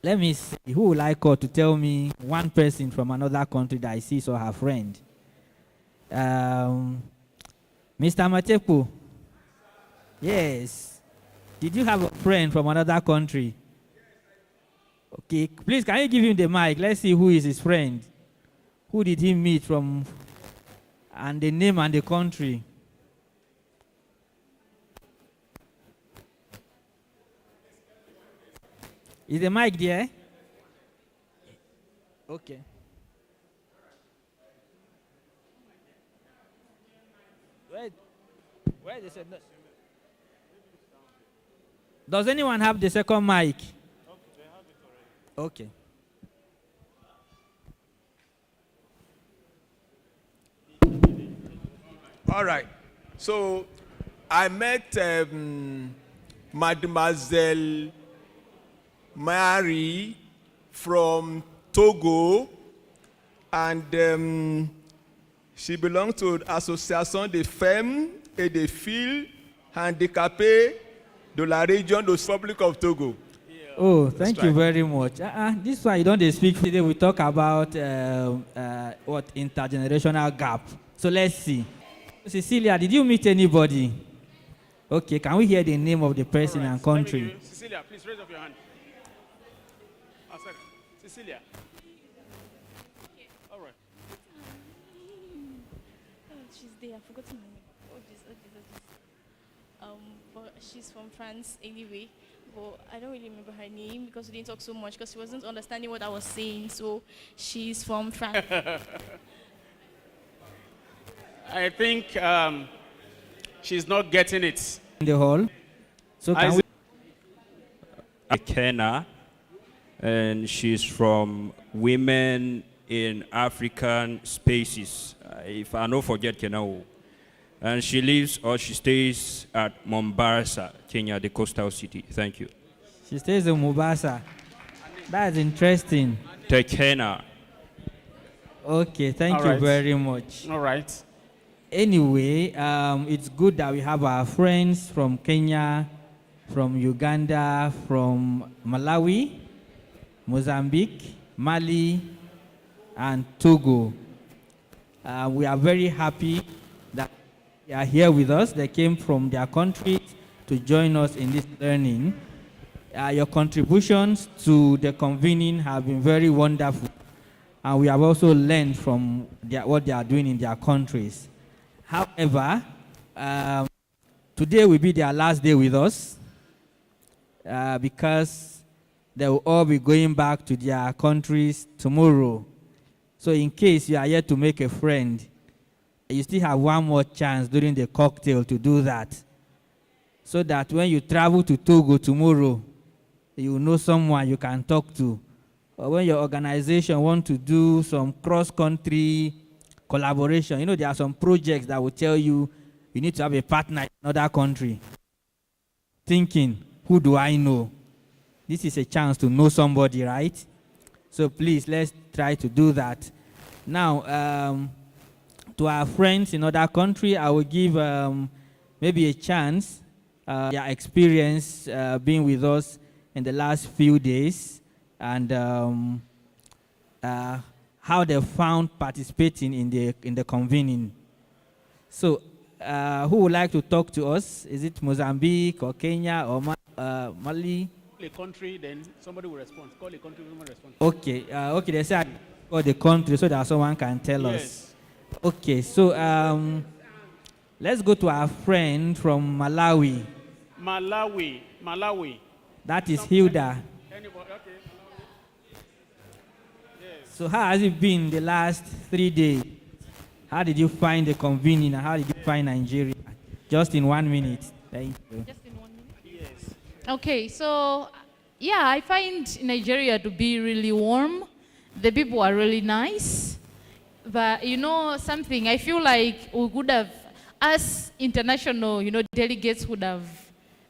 Let me see. Who would like to tell me one person from another country that I see or her friend? Mr. Matepu. Yes. Did you have a friend from another country? Okay. Please, can you give him the mic? Let's see who is his friend. Who did he meet from? And the name and the country. Is the mic there? Okay. Where is it? Does anyone have the second mic? Okay. All right. So I met Mademoiselle Mary from Togo, and she belongs to l'Association des femmes et des filles handicapées de la région de la Republic of Togo. Oh, thank you very much. This one you don't speak today. We talk about what intergenerational gap. So let's see. Cecilia, did you meet anybody? Okay, can we hear the name of the person and country? Cecilia, please raise up your hand. Oh, sorry. Cecilia. All right. Oh, she's there. I forgot her name. But she's from France anyway. But I don't really remember her name because we didn't talk so much because she wasn't understanding what I was saying. So she's from France. I think she's not getting it. In the hall. So can we? Kenna, and she's from Women in African Spaces. If I don't forget Kenna. And she lives or she stays at Mombasa, Kenya, the coastal city. Thank you. She stays in Mombasa. That's interesting. Tekena. Okay, thank All you right. very much. All right. Anyway, it's good that we have our friends from Kenya, from Uganda, from Malawi, Mozambique, Mali, and Togo. We are very happy that they are here with us. They came from their countries to join us in this learning. Your contributions to the convening have been very wonderful, and we have also learned from what they are doing in their countries. However, today will be their last day with us because they will all be going back to their countries tomorrow. So in case you are yet to make a friend, you still have one more chance during the cocktail to do that. So that when you travel to Togo tomorrow, you will know someone you can talk to. Or when your organization wants to do some cross-country collaboration, you know, there are some projects that will tell you you need to have a partner in another country. Thinking, who do I know? This is a chance to know somebody, right? So please, let's try to do that. Now, to our friends in other countries, I will give maybe a chance, their experience being with us in the last few days, and how they found participating in the convening. So, who would like to talk to us? Is it Mozambique or Kenya or Mali? Call a country, then somebody will respond. Call a country, someone respond. Okay, okay, they said call the country so that someone can tell us. Okay, so let's go to our friend from Malawi. Malawi. That is Hilda. Anybody? Okay. Yes. So how has it been the last 3 days? How did you find the convening and how did you find Nigeria? Just in 1 minute. Thank you. Just in 1 minute? Yes. Okay, so yeah, I find Nigeria to be really warm. The people are really nice. But you know something, I feel like we could have, as international, delegates would have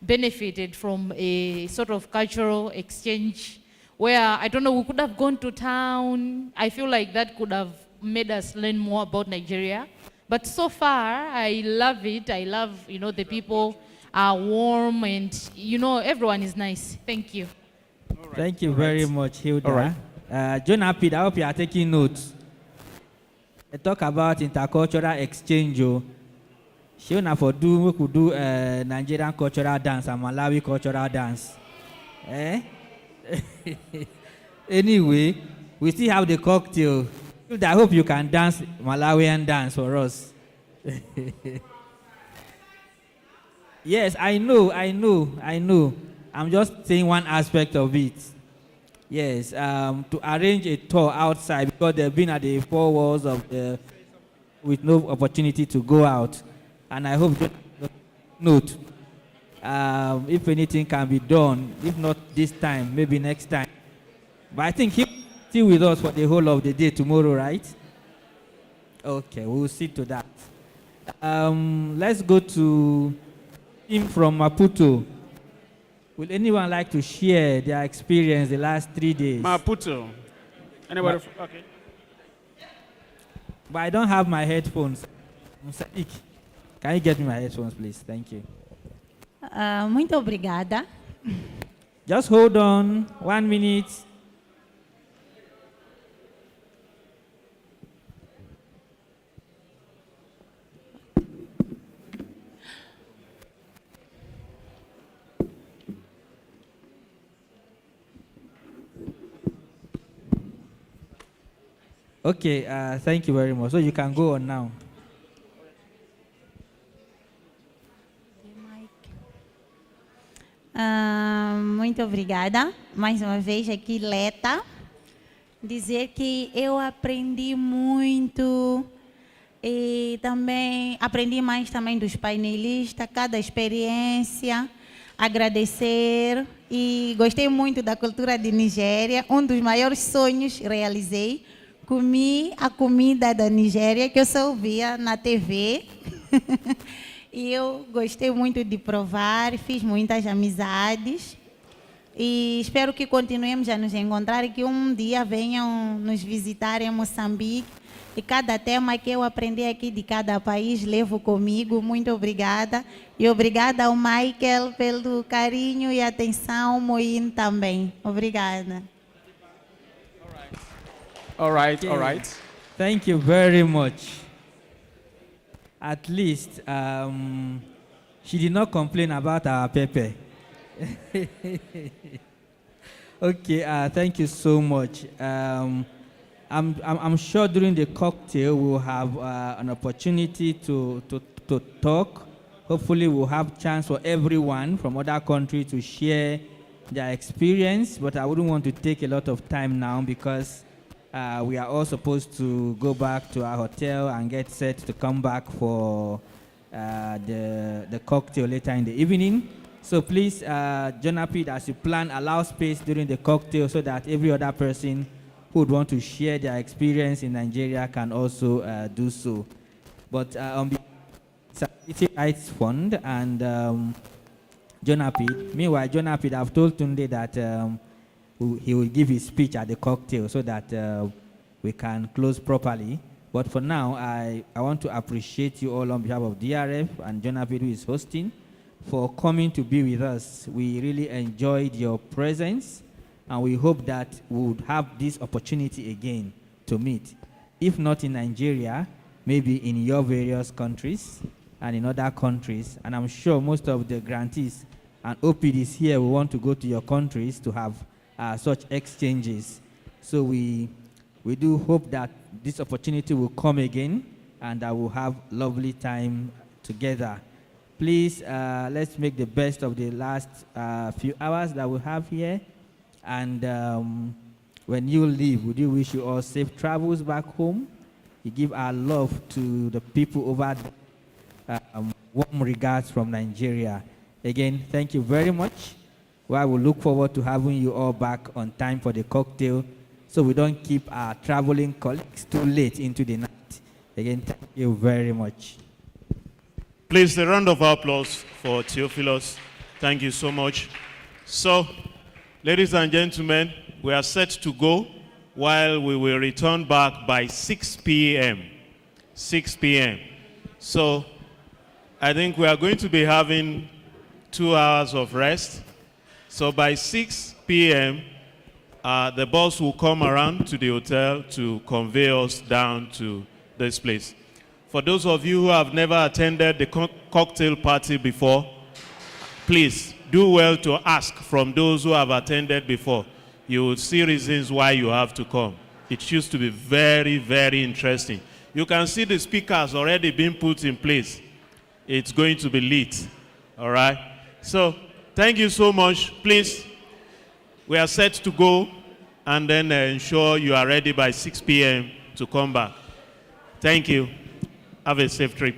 benefited from a sort of cultural exchange where, I don't know, we could have gone to town. I feel like that could have made us learn more about Nigeria. But so far, I love it. I love, the people are warm and, everyone is nice. Thank you. Right. Thank you very much, Hilda. All right. John Apid, I hope you are taking notes. I talk about intercultural exchange. We could do Nigerian cultural dance and Malawi cultural dance. Anyway, we still have the cocktail. I hope you can dance Malawian dance for us. Yes, I know. I'm just saying one aspect of it. Yes, to arrange a tour outside because they've been at the four walls of the with no opportunity to go out. And I hope note if anything can be done, if not this time, maybe next time. But I think he's still with us for the whole of the day tomorrow, right? Okay, we'll see to that. Let's go to him from Maputo. Would anyone like to share their experience the last 3 days? Maputo. Anybody? Okay. But I don't have my headphones. Can you get me my headphones, please? Thank you. Muito obrigada. Just hold on 1 minute. Okay, thank you very much. So you can go on now. Muito obrigada. Mais uma vez aqui, Leta. Dizer que eu aprendi muito e também aprendi mais também dos painelistas, cada experiência. Agradecer e gostei muito da cultura de Nigéria. Um dos maiores sonhos realizei. Comi a comida da Nigéria que eu só via na TV. E eu gostei muito de provar, fiz muitas amizades. E espero que continuemos a nos encontrar e que dia venham nos visitar em Moçambique. E cada tema que eu aprendi aqui de cada país levo comigo. Muito obrigada. E obrigada ao Michael pelo carinho e atenção, Moin também. Obrigada. All right. Thank you very much. At least she did not complain about our pepper. Okay, thank you so much. I'm sure during the cocktail we'll have an opportunity to talk. Hopefully we'll have chance for everyone from other countries to share their experience, but I wouldn't want to take a lot of time now because we are all supposed to go back to our hotel and get set to come back for the cocktail later in the evening. So please, Jonapid, as you plan, allow space during the cocktail so that every other person who would want to share their experience in Nigeria can also do so. But on the Disability Rights Fund and Jonapid, meanwhile, Jonapid, I've told Tunde that he will give his speech at the cocktail so that we can close properly. But for now, I want to appreciate you all on behalf of DRF and Jonapid, who is hosting, for coming to be with us. We really enjoyed your presence, and we hope that we would have this opportunity again to meet. If not in Nigeria, maybe in your various countries and in other countries. And I'm sure most of the grantees and OPDs here will want to go to your countries to have such exchanges. So we do hope that this opportunity will come again and that we'll have lovely time together. Please, let's make the best of the last few hours that we have here. And when you leave, would you wish you all safe travels back home? We give our love to the people over there. Warm regards from Nigeria. Again, thank you very much. Well, we look forward to having you all back on time for the cocktail so we don't keep our traveling colleagues too late into the night. Again, thank you very much. Please, a round of applause for Theophilus. Thank you so much. So, ladies and gentlemen, we are set to go while we will return back by 6 p.m. 6 p.m. So, I think we are going to be having 2 hours of rest. So by 6 p.m., the bus will come around to the hotel to convey us down to this place. For those of you who have never attended the cocktail party before, please do well to ask from those who have attended before. You will see reasons why you have to come. It used to be very, very interesting. You can see the speakers already being put in place. It's going to be lit, all right? So, thank you so much. Please, we are set to go and then ensure you are ready by 6 p.m. to come back. Thank you. Have a safe trip.